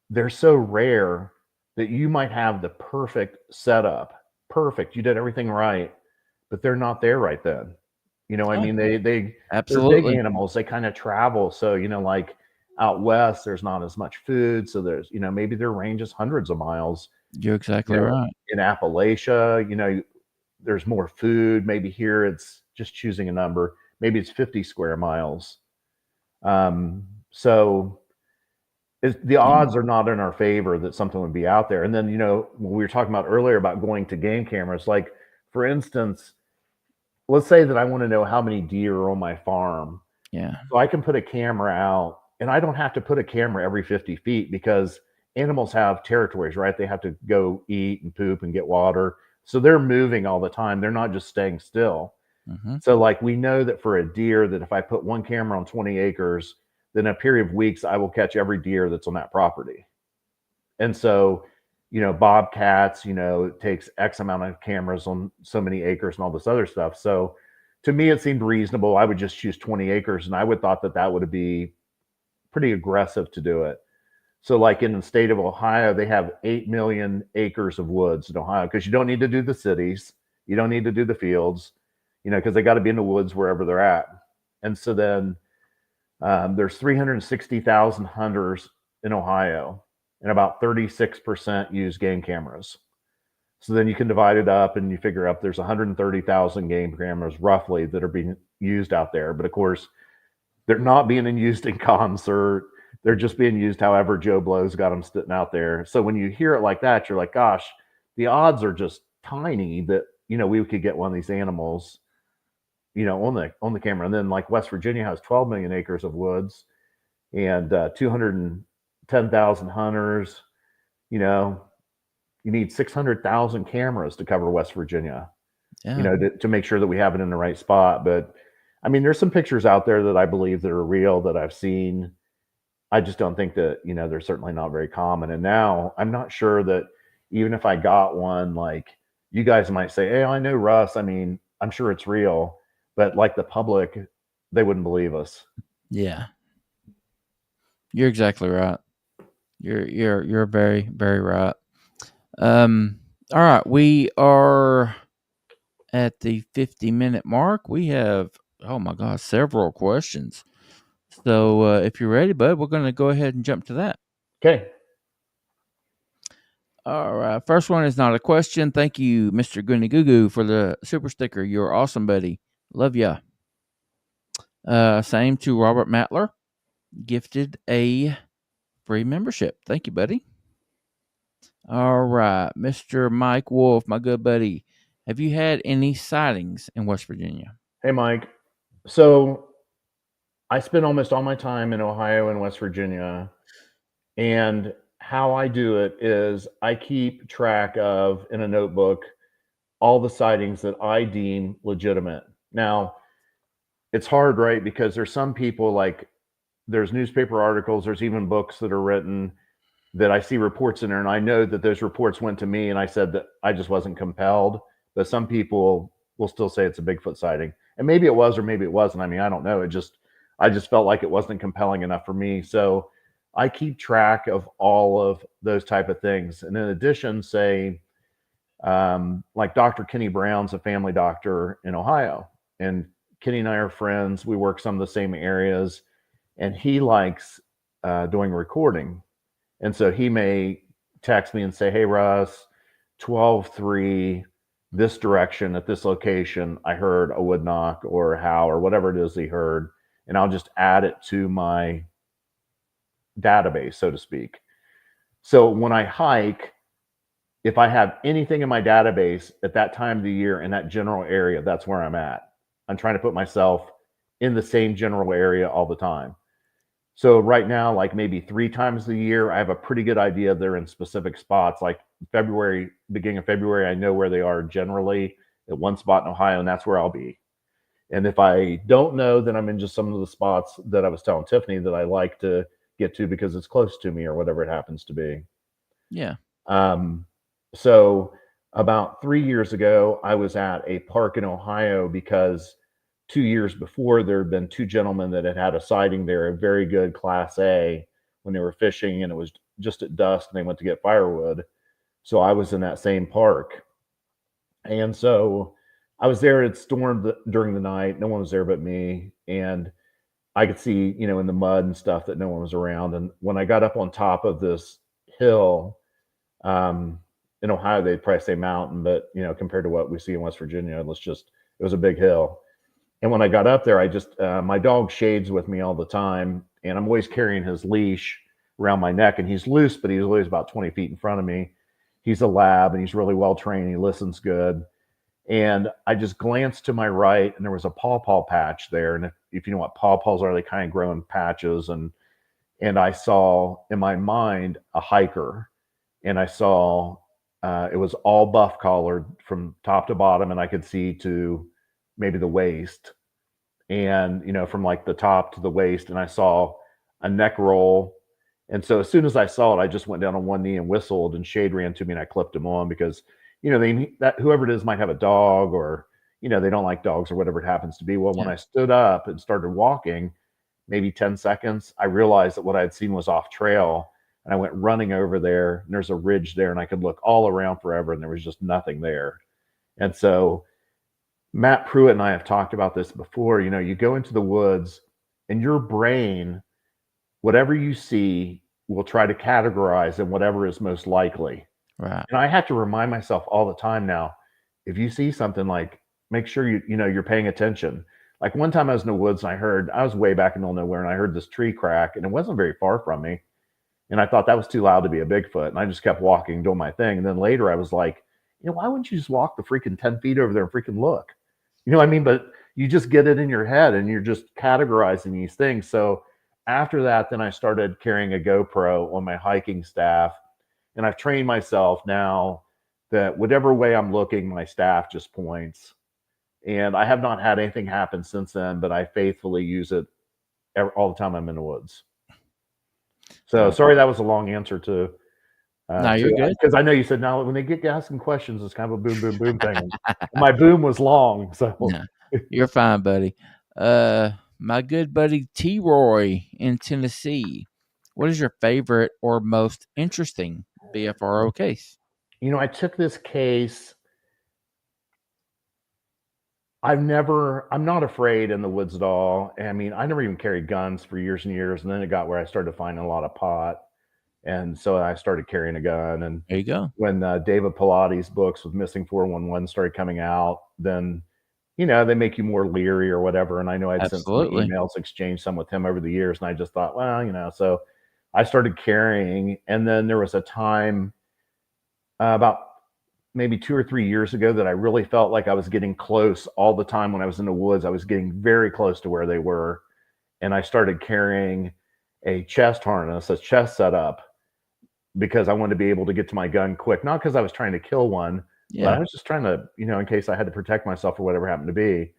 they're so rare that you might have the perfect setup. Perfect. You did everything right, but they're not there right then. I mean, they're Absolutely big animals. They kind of travel. So, like out west, there's not as much food. So there's, maybe their range is hundreds of miles. You're exactly right. In Appalachia, there's more food. Maybe here it's just choosing a number. Maybe it's 50 square miles. So the odds are not in our favor that something would be out there. And then, when we were talking about earlier about going to game cameras, like for instance, let's say that I want to know how many deer are on my farm. Yeah. So I can put a camera out, and I don't have to put a camera every 50 feet, because animals have territories, right? They have to go eat and poop and get water. So they're moving all the time. They're not just staying still. Mm-hmm. So like we know that for a deer, that if I put one camera on 20 acres, then in a period of weeks, I will catch every deer that's on that property. And so, bobcats, it takes X amount of cameras on so many acres and all this other stuff. So to me, it seemed reasonable. I would just choose 20 acres, and I would thought that would be pretty aggressive to do it. So like in the state of Ohio, they have 8 million acres of woods in Ohio, because you don't need to do the cities. You don't need to do the fields, because they got to be in the woods wherever they're at. And so then there's 360,000 hunters in Ohio, and about 36% use game cameras. So then you can divide it up, and you figure up there's 130,000 game cameras roughly that are being used out there. But of course, they're not being used in concert. They're just being used however Joe Blow's got them sitting out there. So when you hear it like that, you're like, gosh, the odds are just tiny that, we could get one of these animals, on the camera. And then like West Virginia has 12 million acres of woods and 210,000 hunters, you need 600,000 cameras to cover West Virginia, Yeah. to make sure that we have it in the right spot. But I mean, there's some pictures out there that I believe that are real that I've seen. I just don't think that, they're certainly not very common. And now I'm not sure that even if I got one, like you guys might say, hey, I know Russ. I mean, I'm sure it's real, but like the public, they wouldn't believe us. Yeah. You're exactly right. You're very, very right. All right. We are at the 50-minute mark. We have, oh my gosh, several questions. So if you're ready, bud, we're going to go ahead and jump to that. Okay. All right. First one is not a question. Thank you, Mr. Goony Goo Goo, for the super sticker. You're awesome, buddy. Love ya. Same to Robert Matler. Gifted a free membership. Thank you, buddy. All right. Mr. Mike Wolf, my good buddy. Have you had any sightings in West Virginia? Hey, Mike. So I spend almost all my time in Ohio and West Virginia. And how I do it is I keep track of, in a notebook, all the sightings that I deem legitimate. Now, it's hard, right? Because there's some people, like there's newspaper articles, there's even books that are written that I see reports in there, and I know that those reports went to me and I said that I just wasn't compelled. But some people will still say it's a Bigfoot sighting. And maybe it was, or maybe it wasn't. I mean, I don't know. I just felt like it wasn't compelling enough for me. So I keep track of all of those type of things. And in addition, say, like Dr. Kenny Brown's a family doctor in Ohio. And Kenny and I are friends. We work some of the same areas. And he likes doing recording. And so he may text me and say, hey, Russ, 12/3, this direction at this location, I heard a wood knock or a howl or whatever it is he heard. And I'll just add it to my database, so to speak. So when I hike, if I have anything in my database at that time of the year in that general area, that's where I'm at. I'm trying to put myself in the same general area all the time. So right now, like maybe 3 times a year, I have a pretty good idea they're in specific spots. Like February, beginning of February, I know where they are generally at one spot in Ohio, and that's where I'll be. And if I don't know, then I'm in just some of the spots that I was telling Tiffany that I like to get to because it's close to me or whatever it happens to be. Yeah. So about 3 years ago, I was at a park in Ohio because 2 years before there had been 2 gentlemen that had a sighting there, a very good Class A, when they were fishing, and it was just at dusk and they went to get firewood. So I was in that same park. And so I was there. It stormed during the night. No one was there but me. And I could see, in the mud and stuff that no one was around. And when I got up on top of this hill, in Ohio, they'd probably say mountain, but, compared to what we see in West Virginia, it was a big hill. And when I got up there, my dog shades with me all the time, and I'm always carrying his leash around my neck, and he's loose, but he's always about 20 feet in front of me. He's a lab, and he's really well trained. He listens good. And I just glanced to my right, and there was a pawpaw patch there. And if you know what pawpaws are, they kind of grow in patches. And I saw in my mind a hiker, and I saw it was all buff collared from top to bottom, and I could see to maybe the waist, and from like the top to the waist, and I saw a neck roll. And so as soon as I saw it, I just went down on one knee and whistled, and Shade ran to me and I clipped him on because that whoever it is might have a dog, or they don't like dogs or whatever it happens to be. Well, when I stood up and started walking, maybe 10 seconds, I realized that what I had seen was off trail, and I went running over there, and there's a ridge there, and I could look all around forever, and there was just nothing there. And so Matt Pruitt and I have talked about this before. You go into the woods, and your brain, whatever you see, will try to categorize in whatever is most likely. Right. And I have to remind myself all the time now, if you see something, like, make sure you're paying attention. Like one time I was in the woods, and I was way back in the middle of nowhere, and I heard this tree crack, and it wasn't very far from me. And I thought that was too loud to be a Bigfoot. And I just kept walking, doing my thing. And then later I was like, why wouldn't you just walk the freaking 10 feet over there and freaking look? You know what I mean? But you just get it in your head, and you're just categorizing these things. So after that, then I started carrying a GoPro on my hiking staff. And I've trained myself now that whatever way I'm looking, my staff just points. And I have not had anything happen since then, but I faithfully use it all the time I'm in the woods. So sorry that was a long answer to No, you're good. because I know you said now when they get asking questions, it's kind of a boom, boom, boom thing. And my boom was long, so No, you're fine, buddy. My good buddy T. Roy in Tennessee. What is your favorite or most interesting BFRO case? I took this case. I'm not afraid in the woods at all. I mean, I never even carried guns for years and years. And then it got where I started finding a lot of pot. And so I started carrying a gun. And There you go. when David Pilates' books with Missing 411 started coming out, then, they make you more leery or whatever. And I know I'd sent some Absolutely. emails, exchanged some with him over the years. And I just thought, well, so I started carrying. And then there was a time about maybe 2 or 3 years ago that I really felt like I was getting close all the time when I was in the woods. I was getting very close to where they were. And I started carrying a chest harness, a chest setup, because I wanted to be able to get to my gun quick. Not because I was trying to kill one, but I was just trying to, in case I had to protect myself or whatever happened to be.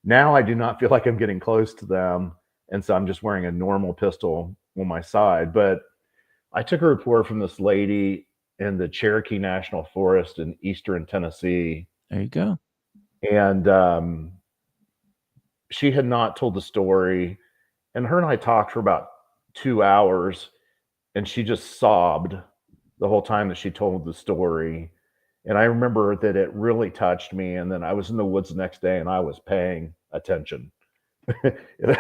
Now I do not feel like I'm getting close to them. And so I'm just wearing a normal pistol on my side. But I took a report from this lady in the Cherokee National Forest in eastern Tennessee. There you go. And she had not told the story. And her and I talked for about 2 hours. And she just sobbed the whole time that she told the story. And I remember that it really touched me. And then I was in the woods the next day and I was paying attention.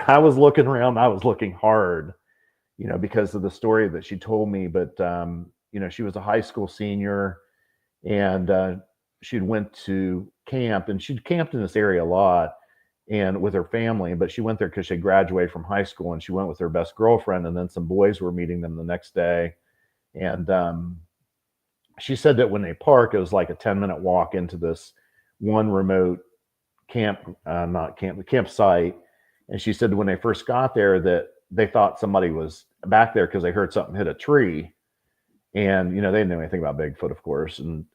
I was looking around, I was looking hard, because of the story that she told me. But she was a high school senior, and she'd went to camp, and she'd camped in this area a lot and with her family, but she went there because she graduated from high school, and she went with her best girlfriend, and then some boys were meeting them the next day. And she said that when they park, it was like a 10-minute walk into this one remote campsite. And she said when they first got there that they thought somebody was back there because they heard something hit a tree. And, they didn't know anything about Bigfoot, of course. And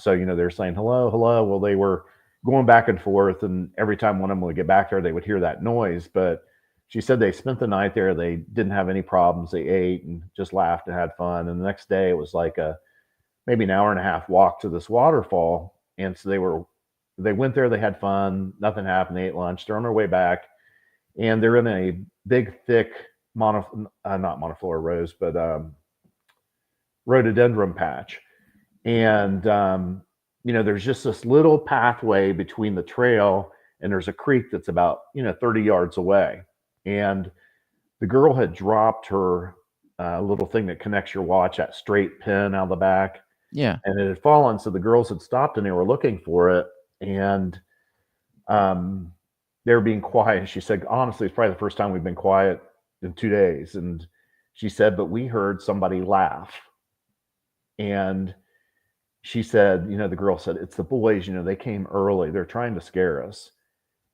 so, they're saying, hello, hello. Well, they were going back and forth. And every time one of them would get back there, they would hear that noise. But she said they spent the night there. They didn't have any problems. They ate and just laughed and had fun. And the next day it was like maybe an hour and a half walk to this waterfall. And so they went there, they had fun. Nothing happened. They ate lunch. They're on their way back. And they're in a big, thick, not monoflora rose, but rhododendron patch. And, there's just this little pathway between the trail and there's a creek that's about, 30 yards away. And the girl had dropped her little thing that connects your watch, that straight pin out the back. Yeah. And it had fallen. So the girls had stopped and they were looking for it. And they were being quiet. She said, honestly, it's probably the first time we've been quiet in 2 days. And she said, but we heard somebody laugh. And she said, the girl said, it's the boys, they came early. They're trying to scare us.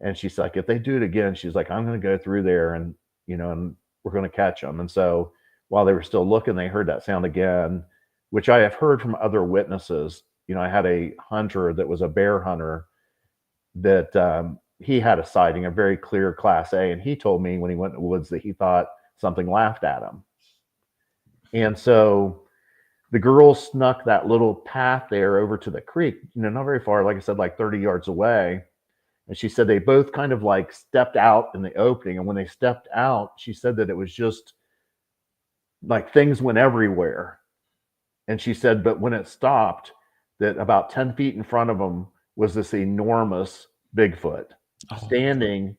And she's like, if they do it again, she's like, I'm going to go through there and, and we're going to catch them. And so while they were still looking, they heard that sound again, which I have heard from other witnesses. I had a hunter that was a bear hunter that he had a sighting, a very clear Class A. And he told me when he went in the woods that he thought something laughed at him. And so the girls snuck that little path there over to the creek, not very far, like I said, like 30 yards away. And she said they both kind of like stepped out in the opening. And when they stepped out, she said that it was just like things went everywhere. And she said, but when it stopped, that about 10 feet in front of them was this enormous Bigfoot standing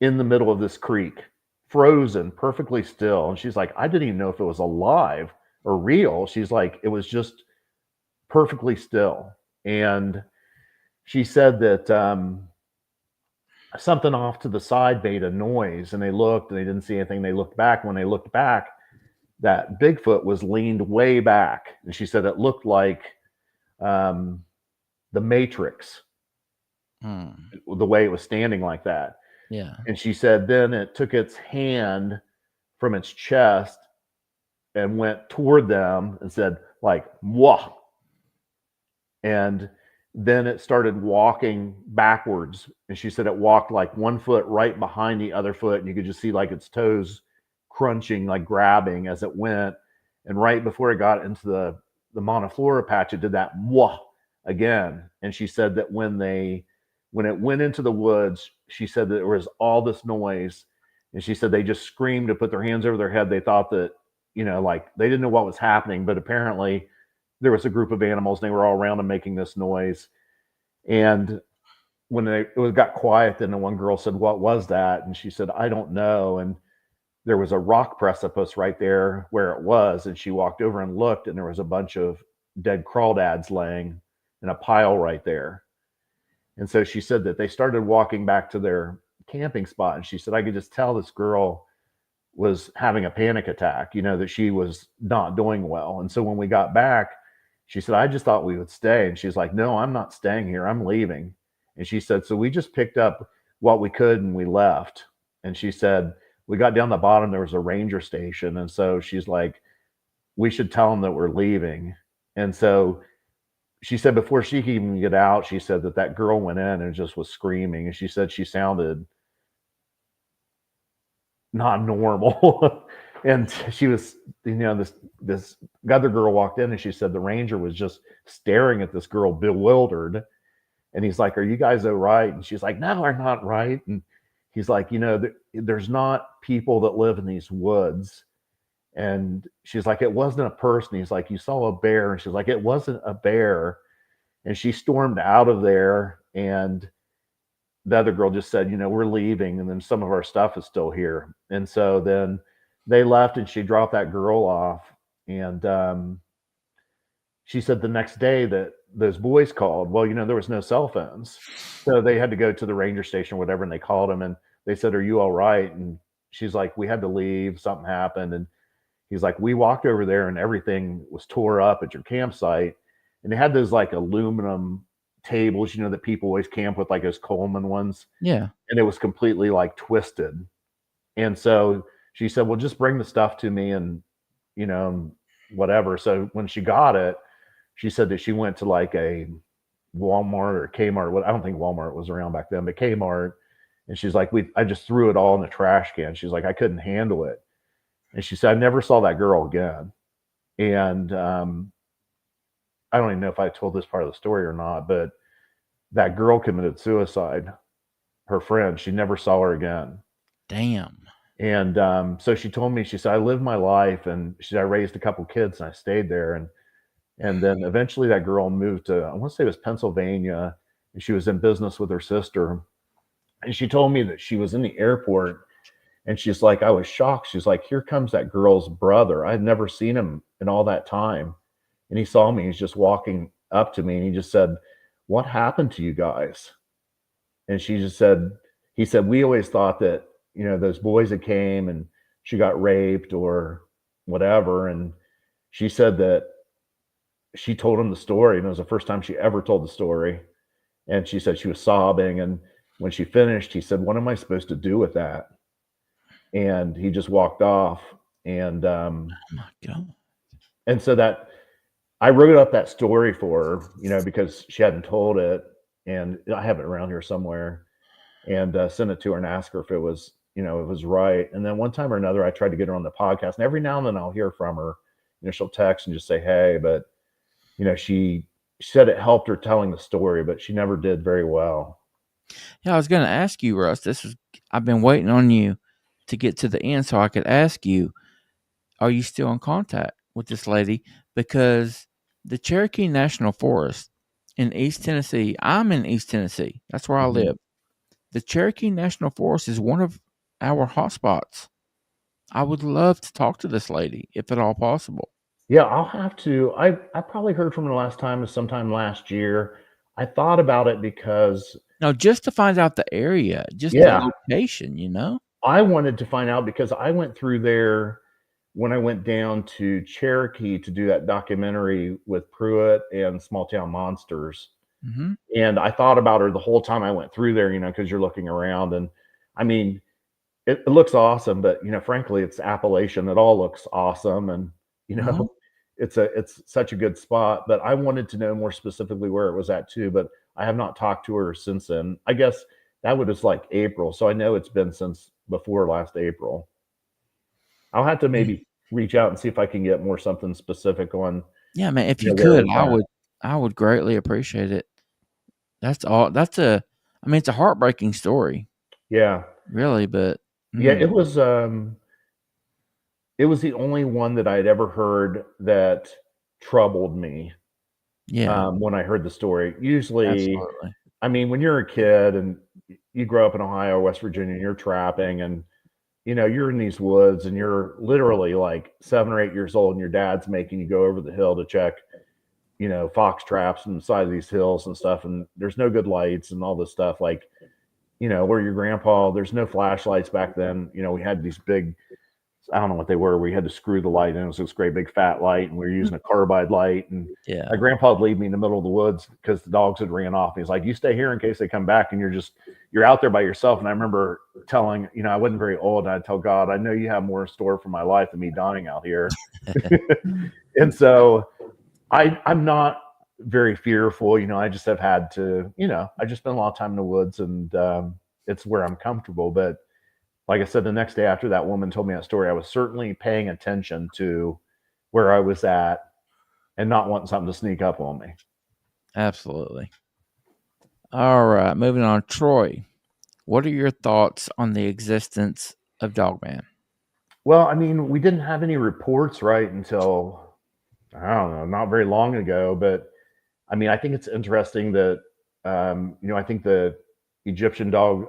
in the middle of this creek, frozen, perfectly still. And she's like, I didn't even know if it was alive or real. She's like, it was just perfectly still. And she said that something off to the side made a noise, and they looked and they didn't see anything. They looked back. When they looked back, that Bigfoot was leaned way back. And she said it looked like the Matrix, the way it was standing like that. Yeah. And she said then it took its hand from its chest and went toward them and said, like, "Mwah." And then it started walking backwards. And she said it walked like 1 foot right behind the other foot. And you could just see like its toes crunching, like grabbing as it went. And right before it got into the monoflora patch, it did that "Mwah" again. And she said that when it went into the woods, she said that there was all this noise. And she said they just screamed and put their hands over their head. They thought that, like they didn't know what was happening, but apparently there was a group of animals and they were all around them making this noise. And when it got quiet, then the one girl said, "What was that?" And she said, "I don't know." And there was a rock precipice right there where it was. And she walked over and looked, and there was a bunch of dead crawdads laying in a pile right there. And so she said that they started walking back to their camping spot. And she said, I could just tell this girl was having a panic attack, that she was not doing well. And so when we got back, she said, I just thought we would stay. And she's like, no, I'm not staying here. I'm leaving. And she said, so we just picked up what we could and we left. And she said, we got down the bottom, there was a ranger station. And so she's like, we should tell them that we're leaving. And so she said before she could even get out, she said that girl went in and just was screaming. And she said she sounded not normal. And she was, this other girl walked in and she said the ranger was just staring at this girl bewildered. And he's like, are you guys all right? And she's like, no, we're not right. And he's like, there's not people that live in these woods. And she's like, it wasn't a person. He's like, you saw a bear. And she's like, it wasn't a bear. And she stormed out of there. And the other girl just said, we're leaving. And then some of our stuff is still here. And so then they left and she dropped that girl off. And she said the next day that those boys called. Well, there was no cell phones. So they had to go to the ranger station or whatever. And they called them and they said, are you all right? And she's like, we had to leave. Something happened. And he's like, we walked over there and everything was tore up at your campsite. And they had those like aluminum tables, that people always camp with, like those Coleman ones. Yeah. And it was completely like twisted. And so she said, well, just bring the stuff to me and, whatever. So when she got it, she said that she went to like a Walmart or Kmart. I don't think Walmart was around back then, but Kmart. And she's like, I just threw it all in the trash can. She's like, I couldn't handle it. And she said, I never saw that girl again. And I don't even know if I told this part of the story or not, but that girl committed suicide. Her friend, she never saw her again. Damn. And so she told me, she said, I lived my life, and she said, I raised a couple kids and I stayed there. And then eventually that girl moved to, I want to say it was Pennsylvania, and she was in business with her sister. And she told me that she was in the airport. And she's like, I was shocked. She's like, here comes that girl's brother. I'd never seen him in all that time. And he saw me. He's just walking up to me. And he just said, what happened to you guys? And she just said, he said, we always thought that, those boys that came and she got raped or whatever. And she said that she told him the story. And it was the first time she ever told the story. And she said she was sobbing. And when she finished, he said, what am I supposed to do with that? And he just walked off. And Oh my God. and so that I wrote up that story for her, because she hadn't told it, and I have it around here somewhere, and sent it to her and asked her if it was, it was right. And then one time or another, I tried to get her on the podcast, and every now and then I'll hear from her. She'll text and just say, hey, but she said it helped her telling the story, but she never did very well. Yeah, I was going to ask you, Russ. I've been waiting on you to get to the end so I could ask you, are you still in contact with this lady? Because the Cherokee National Forest in East Tennessee, I'm in East Tennessee. That's where I live. The Cherokee National Forest is one of our hotspots. I would love to talk to this lady, if at all possible. Yeah, I'll have to. I probably heard from her last time is sometime last year. I thought about it because No, just to find out the area, just Yeah. the location, I wanted to find out because I went through there when I went down to Cherokee to do that documentary with Pruitt and Small Town Monsters. Mm-hmm. And I thought about her the whole time I went through there, because you're looking around. And I mean, it looks awesome, but, frankly, it's Appalachian. It all looks awesome. And You know, Uh-huh. it's such a good spot. But I wanted to know more specifically where it was at too. But I have not talked to her since then. I guess that was like April, so I know it's been since before last April. I'll have to Yeah. maybe reach out and see if I can get more something specific on Yeah, man. If you where it could, was at. I would greatly appreciate it. That's all. I mean, it's a heartbreaking story, Yeah, really, but yeah. mm, It was the only one that I had ever heard that troubled me yeah, when I heard the story. Usually, absolutely. I mean, when you're a kid and you grow up in Ohio, West Virginia, and you're trapping, and you're in these woods, and you're literally like 7 or 8 years old, and your dad's making you go over the hill to check, fox traps on the side of these hills and stuff, and there's no good lights and all this stuff. Like, where your grandpa, there's no flashlights back then. We had these big, I don't know what they were. We had to screw the light in. It was this great big fat light, and we were using a carbide light. And Yeah, my grandpa would leave me in the middle of the woods because the dogs had ran off. He's like, "You stay here in case they come back." And you're out there by yourself. And I remember telling, I wasn't very old, and I'd tell God, "I know you have more in store for my life than me dying out here." And so I'm not very fearful. I just have had to, I just spent a lot of time in the woods, and it's where I'm comfortable. But like I said, the next day after that woman told me that story, I was certainly paying attention to where I was at and not wanting something to sneak up on me. absolutely. All right, moving on. Troy, what are your thoughts on the existence of Dogman? Well, I mean, we didn't have any reports right until, I don't know, not very long ago. But I mean, I think it's interesting that, I think the Egyptian dog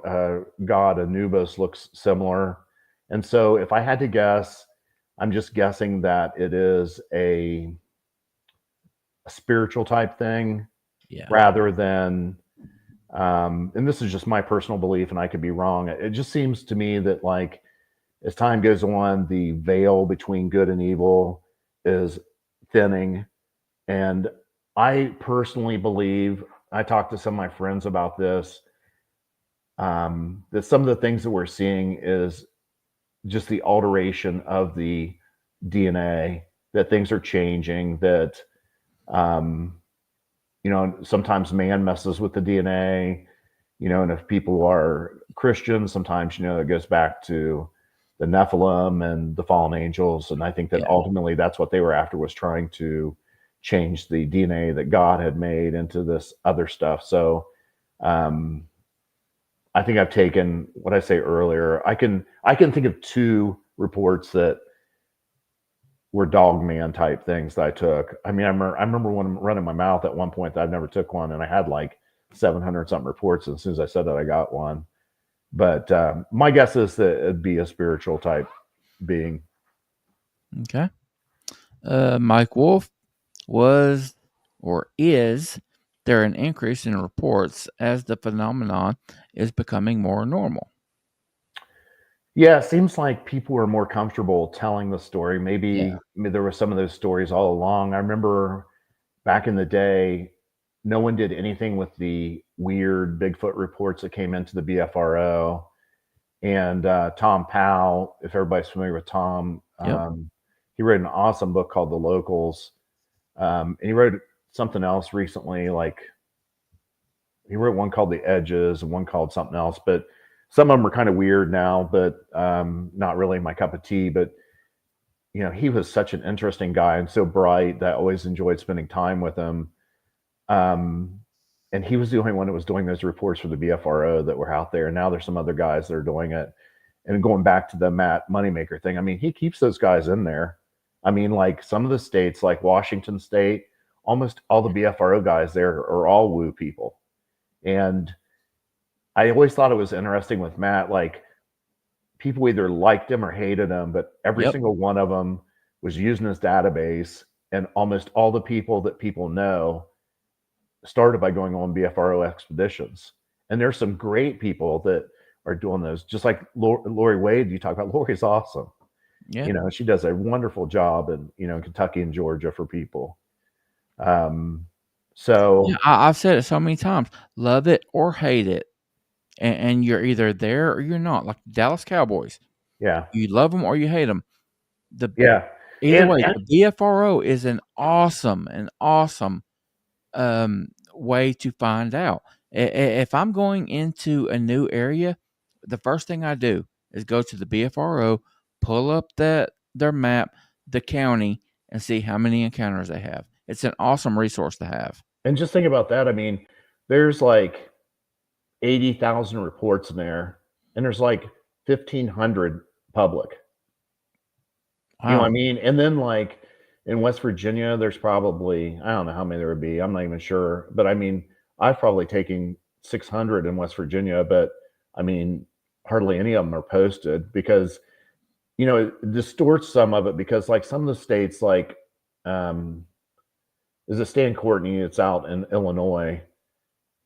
god Anubis looks similar. And so if I had to guess, I'm just guessing that it is a spiritual type thing Yeah, rather than, and this is just my personal belief, and I could be wrong. It just seems to me that, like, as time goes on, the veil between good and evil is thinning. And I personally believe, I talked to some of my friends about this, that some of the things that we're seeing is just the alteration of the DNA, that things are changing, that, sometimes man messes with the DNA, and if people are Christians, sometimes, it goes back to the Nephilim and the fallen angels. And I think that yeah, ultimately that's what they were after, was trying to change the DNA that God had made into this other stuff. So, I think I've taken what I say earlier. I can think of two reports that were Dogman type things that I took. I mean, I remember one running my mouth at one point that I've never took one, and I had like 700 something reports. And as soon as I said that, I got one. But my guess is that it'd be a spiritual type being. okay. Mike Wolf, was or is there an increase in reports as the phenomenon is becoming more normal? Yeah, it seems like people are more comfortable telling the story. Yeah, Maybe there were some of those stories all along. I remember back in the day, no one did anything with the weird Bigfoot reports that came into the BFRO. And Tom Powell, if everybody's familiar with Tom, yep, he wrote an awesome book called The Locals. And he wrote something else recently, like he wrote one called The Edges and one called something else. But some of them are kind of weird now, but not really my cup of tea. But he was such an interesting guy and so bright that I always enjoyed spending time with him. And he was the only one that was doing those reports for the BFRO that were out there. And now there's some other guys that are doing it. And going back to the Matt Moneymaker thing, I mean, he keeps those guys in there. I mean, like some of the states, like Washington State, almost all the BFRO guys there are all woo people. And I always thought it was interesting with Matt, like people either liked him or hated him, but every yep, single one of them was using his database. And almost all the people that people know started by going on BFRO expeditions. And there's some great people that are doing those, just like Lori Wade. You talk about Lori's awesome. yeah. She does a wonderful job in Kentucky and Georgia for people. Yeah, So I've said it so many times. Love it or hate it, and you're either there or you're not. Like Dallas Cowboys, yeah, you love them or you hate them. The yeah. Either And way, the BFRO is an awesome way to find out. If I'm going into a new area, the first thing I do is go to the BFRO, pull up their map, the county, and see how many encounters they have. It's an awesome resource to have. and just think about that. I mean, there's like 80,000 reports in there, and there's like 1,500 public. You know what I Wow. mean? And then like in West Virginia, there's probably, I don't know how many there would be. I'm not even sure. But I mean, I've probably taken 600 in West Virginia, but I mean, hardly any of them are posted because, you know, it distorts some of it because like some of the states, like, is it Stan Courtney? It's out in Illinois.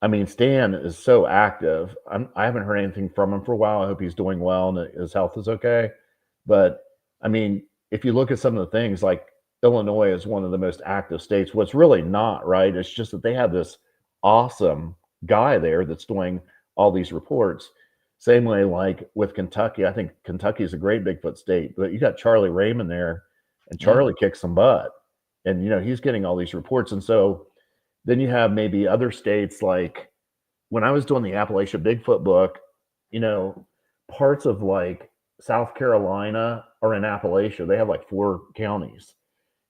I mean, Stan is so active. I haven't heard anything from him for a while. I hope he's doing well and that his health is okay. But I mean, if you look at some of the things, like Illinois is one of the most active states. What's really not, right? It's just that they have this awesome guy there that's doing all these reports. Same way, like with Kentucky, I think Kentucky is a great Bigfoot state, but you got Charlie Raymond there, and Yeah. Charlie kicks some butt, and you know he's getting all these reports, and so then you have maybe other states like when I was doing the Appalachia Bigfoot book, you know, parts of like South Carolina are in Appalachia. They have like 4 counties.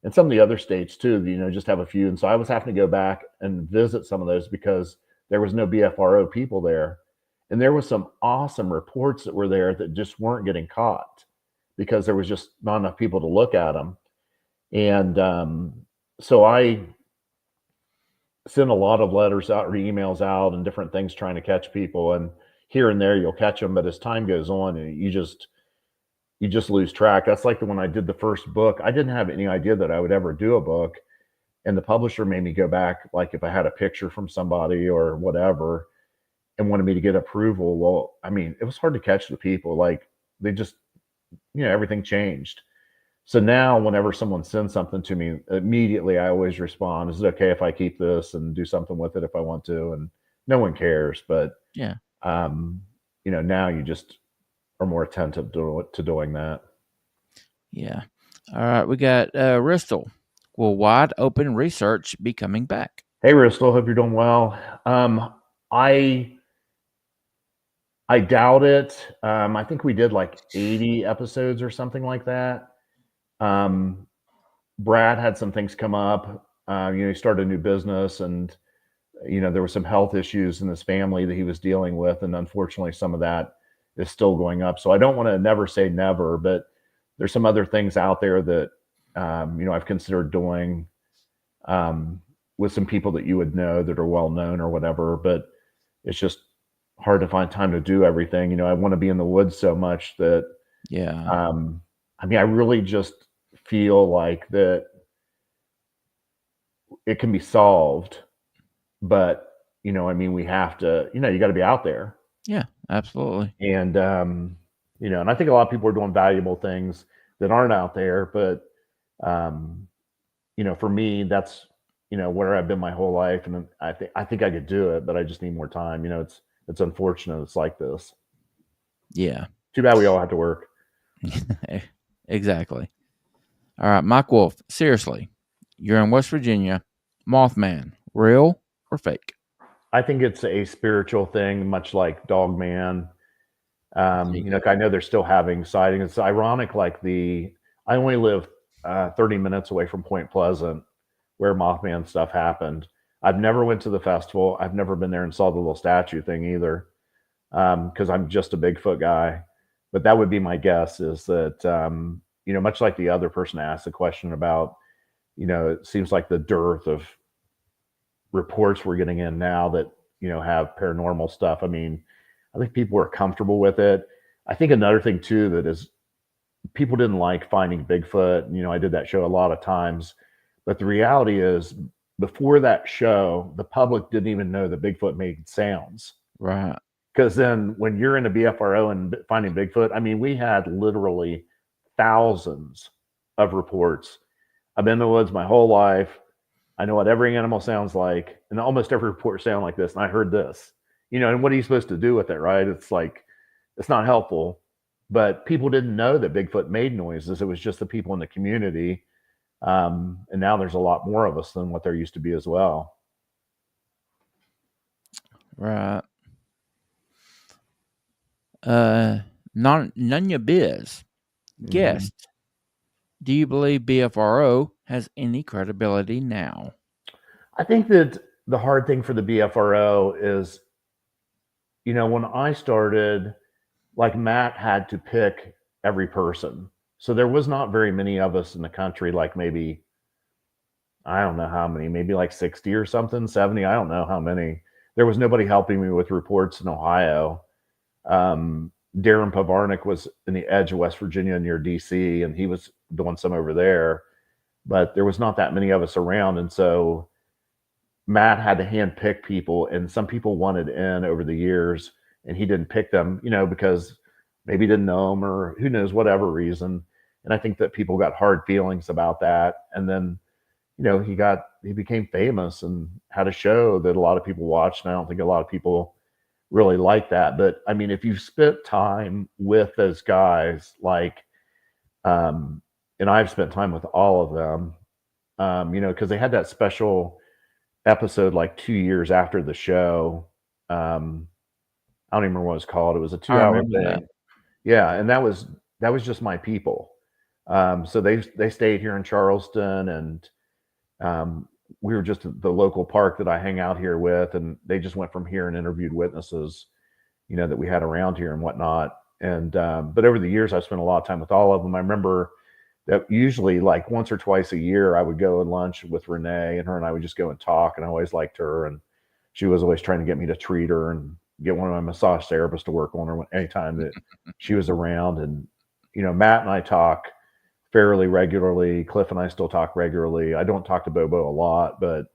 And some of the other states too, you know, just have a few. And so I was having to go back and visit some of those because there was no BFRO people there. And there was some awesome reports that were there that just weren't getting caught because there was just not enough people to look at them. And so I send a lot of letters out or emails out and different things trying to catch people. And here and there you'll catch them, but as time goes on, you just lose track. That's like when I did the first book. I didn't have any idea that I would ever do a book. And the publisher made me go back, like if I had a picture from somebody or whatever, and wanted me to get approval. Well, I mean, it was hard to catch the people. Like they just, you know, everything changed. So now whenever someone sends something to me, immediately I always respond, is it okay if I keep this and do something with it if I want to? And no one cares. But, Yeah. you know, now you just are more attentive to doing that. Yeah. All right. We got Ristel. Will wide open research be coming back? Hey, Ristel, hope you're doing well. I doubt it. I think we did like 80 episodes or something like that. Brad had some things come up. You know, he started a new business and, you know, there were some health issues in his family that he was dealing with. And unfortunately, some of that is still going up. So I don't want to never say never, but there's some other things out there that, you know, I've considered doing with some people that you would know that are well known or whatever, but it's just hard to find time to do everything. You know, I want to be in the woods so much that, Yeah. I mean, I really just feel like that it can be solved, but you know, I mean, we have to, you know, you got to be out there. Yeah, absolutely. And, you know, and I think a lot of people are doing valuable things that aren't out there, but, you know, for me, that's, you know, where I've been my whole life. And I think I could do it, but I just need more time. You know, it's unfortunate. It's like this. Yeah. Too bad we all have to work. Exactly. All right, Mike Wolf, seriously, you're in West Virginia. Mothman, real or fake? I think it's a spiritual thing, much like Dogman. You know, I know they're still having sightings. It's ironic, like I only live 30 minutes away from Point Pleasant, where Mothman stuff happened. I've never went to the festival. I've never been there and saw the little statue thing either, because I'm just a Bigfoot guy. But that would be my guess, is that, you know, much like the other person asked the question about, you know, it seems like the dearth of reports we're getting in now that, you know, have paranormal stuff. I mean, I think people are comfortable with it. I think another thing too that is people didn't like Finding Bigfoot. You know, I did that show a lot of times, but the reality is before that show, the public didn't even know that Bigfoot made sounds. Right. Because then when you're in a BFRO and Finding Bigfoot, I mean, we had literally thousands of reports. I've been in the woods my whole life. I know what every animal sounds like, and almost every report sounds like this. And I heard this, you know, and what are you supposed to do with it, right? It's like, it's not helpful, but people didn't know that Bigfoot made noises. It was just the people in the community. And now there's a lot more of us than what there used to be as well. Right. Nunya Biz. Guest. Do you believe BFRO has any credibility now? I think that the hard thing for the BFRO is, when I started, like Matt had to pick every person. So there was not very many of us in the country, like maybe, I don't know how many, maybe like 60 or something, 70. I don't know how many. There was nobody helping me with reports in Ohio. Darren Pavarnik was in the edge of West Virginia near DC, and he was doing some over there, but there was not that many of us around. And so Matt had to hand pick people, and some people wanted in over the years, and he didn't pick them, because maybe he didn't know them or who knows, whatever reason. And I think that people got hard feelings about that. And then, he became famous and had a show that a lot of people watched. And I don't think a lot of people really like that. But I mean, if you've spent time with those guys, and I've spent time with all of them, because they had that special episode like 2 years after the show. I don't even remember what it was called. It was a 2-hour thing. That. Yeah, and that was just my people. So they stayed here in Charleston, and we were just at the local park that I hang out here with, and they just went from here and interviewed witnesses, that we had around here and whatnot. And but over the years, I've spent a lot of time with all of them. I remember that usually like once or twice a year, I would go and lunch with Renee, and her and I would just go and talk. And I always liked her, and she was always trying to get me to treat her and get one of my massage therapists to work on her anytime that she was around. And Matt and I talk fairly regularly. Cliff and I still talk regularly. I don't talk to Bobo a lot, but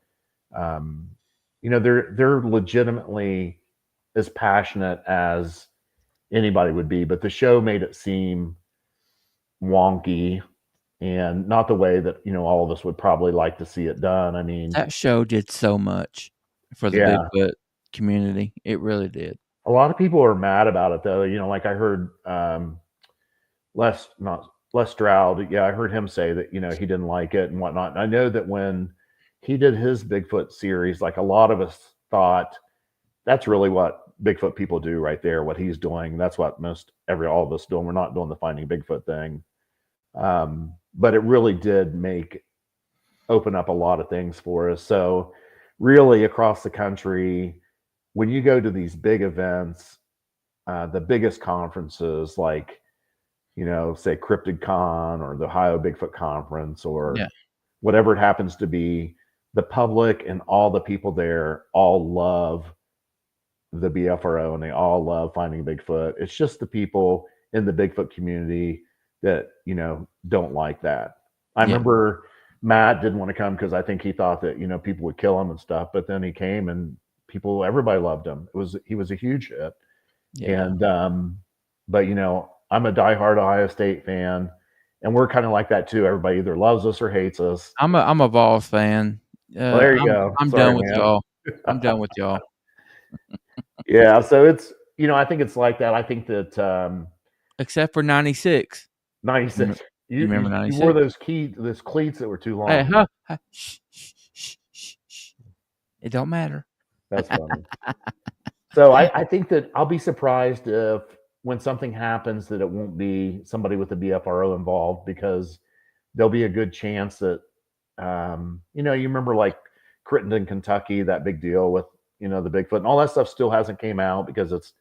they're legitimately as passionate as anybody would be. But the show made it seem wonky, and not the way that all of us would probably like to see it done. I mean, that show did so much for the Bigfoot community. It really did. A lot of people are mad about it, though. Like I heard Les Stroud. Yeah, I heard him say that he didn't like it and whatnot. And I know that when he did his Bigfoot series, like a lot of us thought that's really what Bigfoot people do right there. What he's doing, that's what all of us doing. We're not doing the Finding Bigfoot thing. But it really did open up a lot of things for us. So really across the country, when you go to these big events, the biggest conferences like, say Cryptid Con or the Ohio Bigfoot Conference or whatever it happens to be, the public and all the people there all love the BFRO, and they all love Finding Bigfoot. It's just the people in the Bigfoot community that don't like that. I remember Matt didn't want to come because I think he thought that people would kill him and stuff, but then he came and everybody loved him. He was a huge hit. And but I'm a diehard Ohio State fan, and we're kind of like that too. Everybody either loves us or hates us. I'm a Vols fan. Well, there you go. I'm done with y'all. I'm done with y'all. Yeah, so it's I think it's like that. I think that except for 96. 96. You remember 96? You wore those cleats that were too long. Hey, shh. It don't matter. That's funny. So I think that I'll be surprised if when something happens that it won't be somebody with the BFRO involved, because there'll be a good chance that you remember like Crittenden, Kentucky, that big deal with the Bigfoot and all that stuff still hasn't came out because it's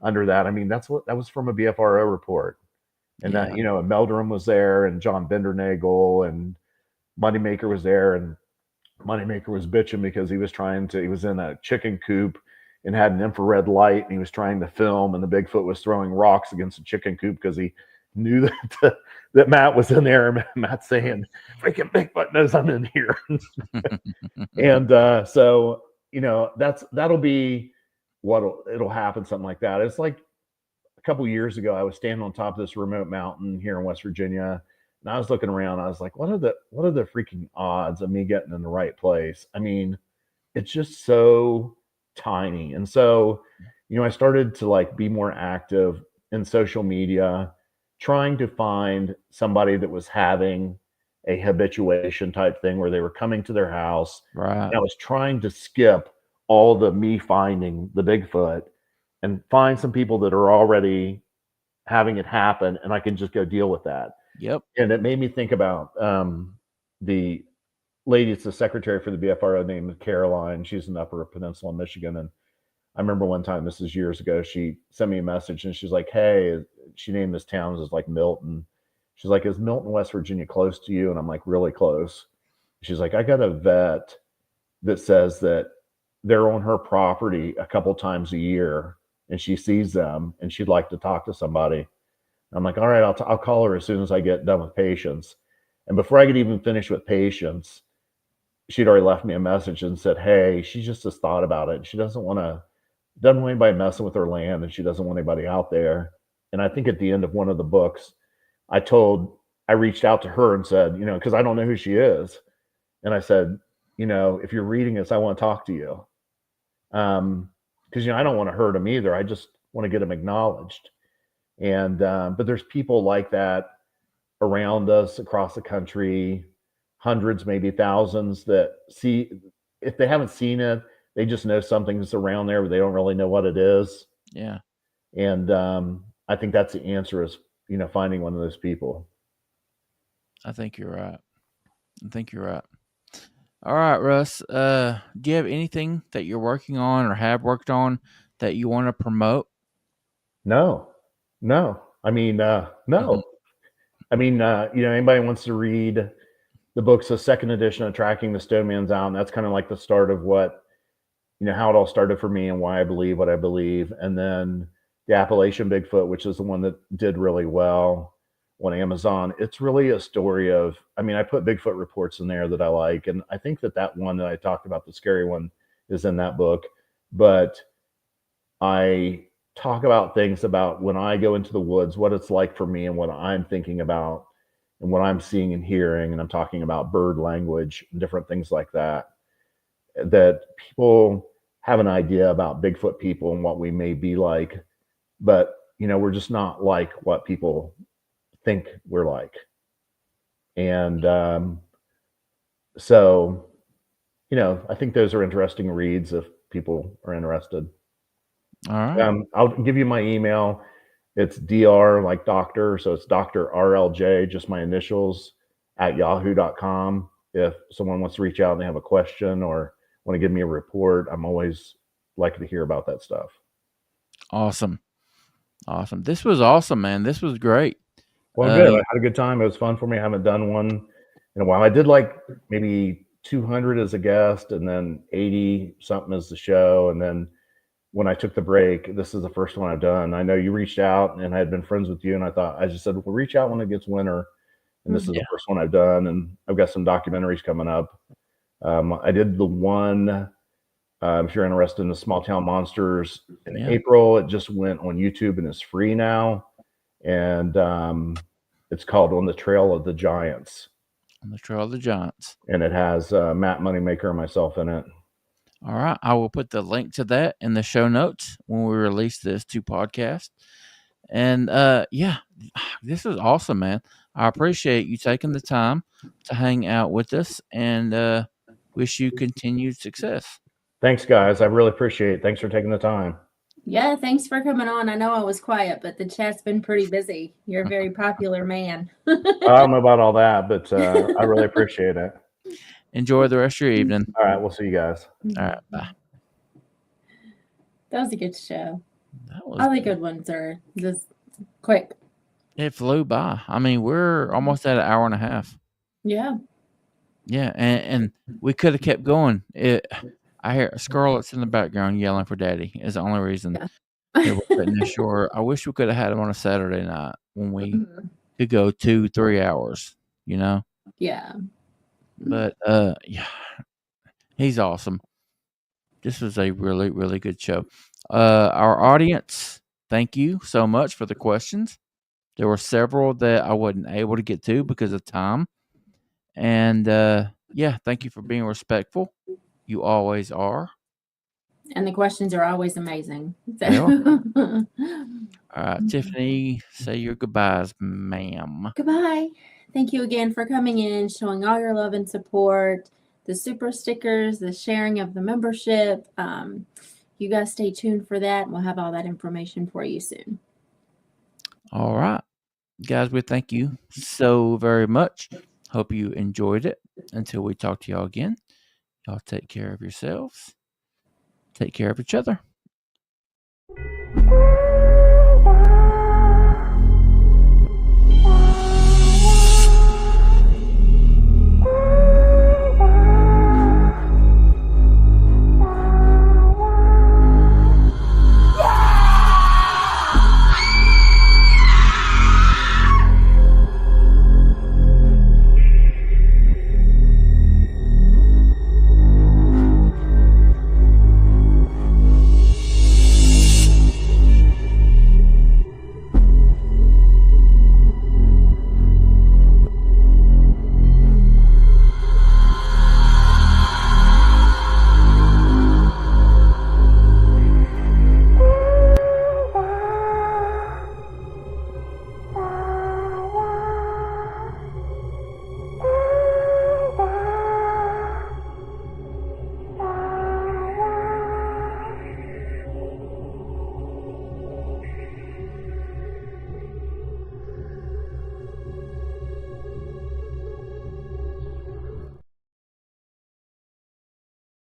under that. I mean, that was from a BFRO report. And that, Meldrum was there, and John Bindernagel, and Moneymaker was there, and Moneymaker was bitching because he was in a chicken coop and had an infrared light, and he was trying to film, and the Bigfoot was throwing rocks against the chicken coop because he knew that Matt was in there. And Matt saying, freaking Bigfoot knows I'm in here. And so, that'll be it'll happen, something like that. It's like a couple years ago, I was standing on top of this remote mountain here in West Virginia, and I was looking around. I was like, what are the freaking odds of me getting in the right place? I mean, it's just so tiny. And so, I started to like be more active in social media, trying to find somebody that was having a habituation type thing where they were coming to their house. Right. And I was trying to skip all the me finding the Bigfoot and find some people that are already having it happen, and I can just go deal with that. Yep. And it made me think about the lady, it's the secretary for the BFRO named Caroline. She's in the Upper Peninsula, Michigan. And I remember one time, this is years ago, she sent me a message and she's like, hey, she named this town as like Milton. She's like, is Milton, West Virginia close to you? And I'm like, really close. She's like, I got a vet that says that they're on her property a couple times a year and she sees them and she'd like to talk to somebody. I'm like, all right, I'll call her as soon as I get done with patients. And before I could even finish with patients, she'd already left me a message and said, hey, she just has thought about it. She doesn't want anybody messing with her land, and she doesn't want anybody out there. And I think at the end of one of the books, I reached out to her and said, because I don't know who she is. And I said, if you're reading this, I want to talk to you. Because, I don't want to hurt them either. I just want to get them acknowledged. And, but there's people like that around us across the country, hundreds, maybe thousands, that see, if they haven't seen it, they just know something's around there, but they don't really know what it is. Yeah. And I think that's the answer is, finding one of those people. I think you're right. All right, Russ. Do you have anything that you're working on or have worked on that you want to promote? No. I mean, no. I mean, anybody wants to read the book's a second edition of Tracking the Stone Man's Out, and that's kind of like the start of what, how it all started for me and why I believe what I believe. And then the Appalachian Bigfoot, which is the one that did really well on Amazon. It's really a story of, I put Bigfoot reports in there that I like. And I think that one that I talked about, the scary one, is in that book. But I talk about things about when I go into the woods, what it's like for me and what I'm thinking about and what I'm seeing and hearing. And I'm talking about bird language and different things like that people have an idea about Bigfoot people and what we may be like, but we're just not like what people think we're like. And so I think those are interesting reads if people are interested. All right. I'll give you my email. It's dr like doctor, so it's Dr. RLJ, just my initials, at yahoo.com. If someone wants to reach out and they have a question or want to give me a report, I'm always like to hear about that stuff. Awesome. This was awesome, man. This was great. Well, good. I had a good time. It was fun for me. I haven't done one in a while. I did like maybe 200 as a guest and then 80 something as the show. And then when I took the break, this is the first one I've done. I know you reached out and I had been friends with you, and I just said, we'll reach out when it gets winter. And this is the first one I've done. And I've got some documentaries coming up. I did the one, if you're interested in the Small Town Monsters, in April. It just went on YouTube and is free now. And it's called On the Trail of the Giants. On the Trail of the Giants. And it has Matt Moneymaker and myself in it. All right. I will put the link to that in the show notes when we release this 2 podcast. And this is awesome, man. I appreciate you taking the time to hang out with us, and wish you continued success. Thanks, guys. I really appreciate it. Thanks for taking the time. Yeah, thanks for coming on. I know I was quiet, but the chat's been pretty busy. You're a very popular man. I don't know about all that, but I really appreciate it. Enjoy the rest of your evening. All right, we'll see you guys. All right, bye. That was a good show. All the good ones are just quick. It flew by. We're almost at an hour and a half. Yeah. Yeah, and we could have kept going. I hear Scarlett's in the background yelling for daddy is the only reason we're cutting this short. I wish we could have had him on a Saturday night when we could go 2-3 hours, Yeah. But he's awesome. This was a really, really good show. Our audience, thank you so much for the questions. There were several that I wasn't able to get to because of time. And thank you for being respectful. You always are. And the questions are always amazing. So. All right, Tiffany, say your goodbyes, ma'am. Goodbye. Thank you again for coming in, showing all your love and support, the super stickers, the sharing of the membership. You guys stay tuned for that. We'll have all that information for you soon. All right. Guys, we thank you so very much. Hope you enjoyed it. Until we talk to y'all again, y'all take care of yourselves. Take care of each other.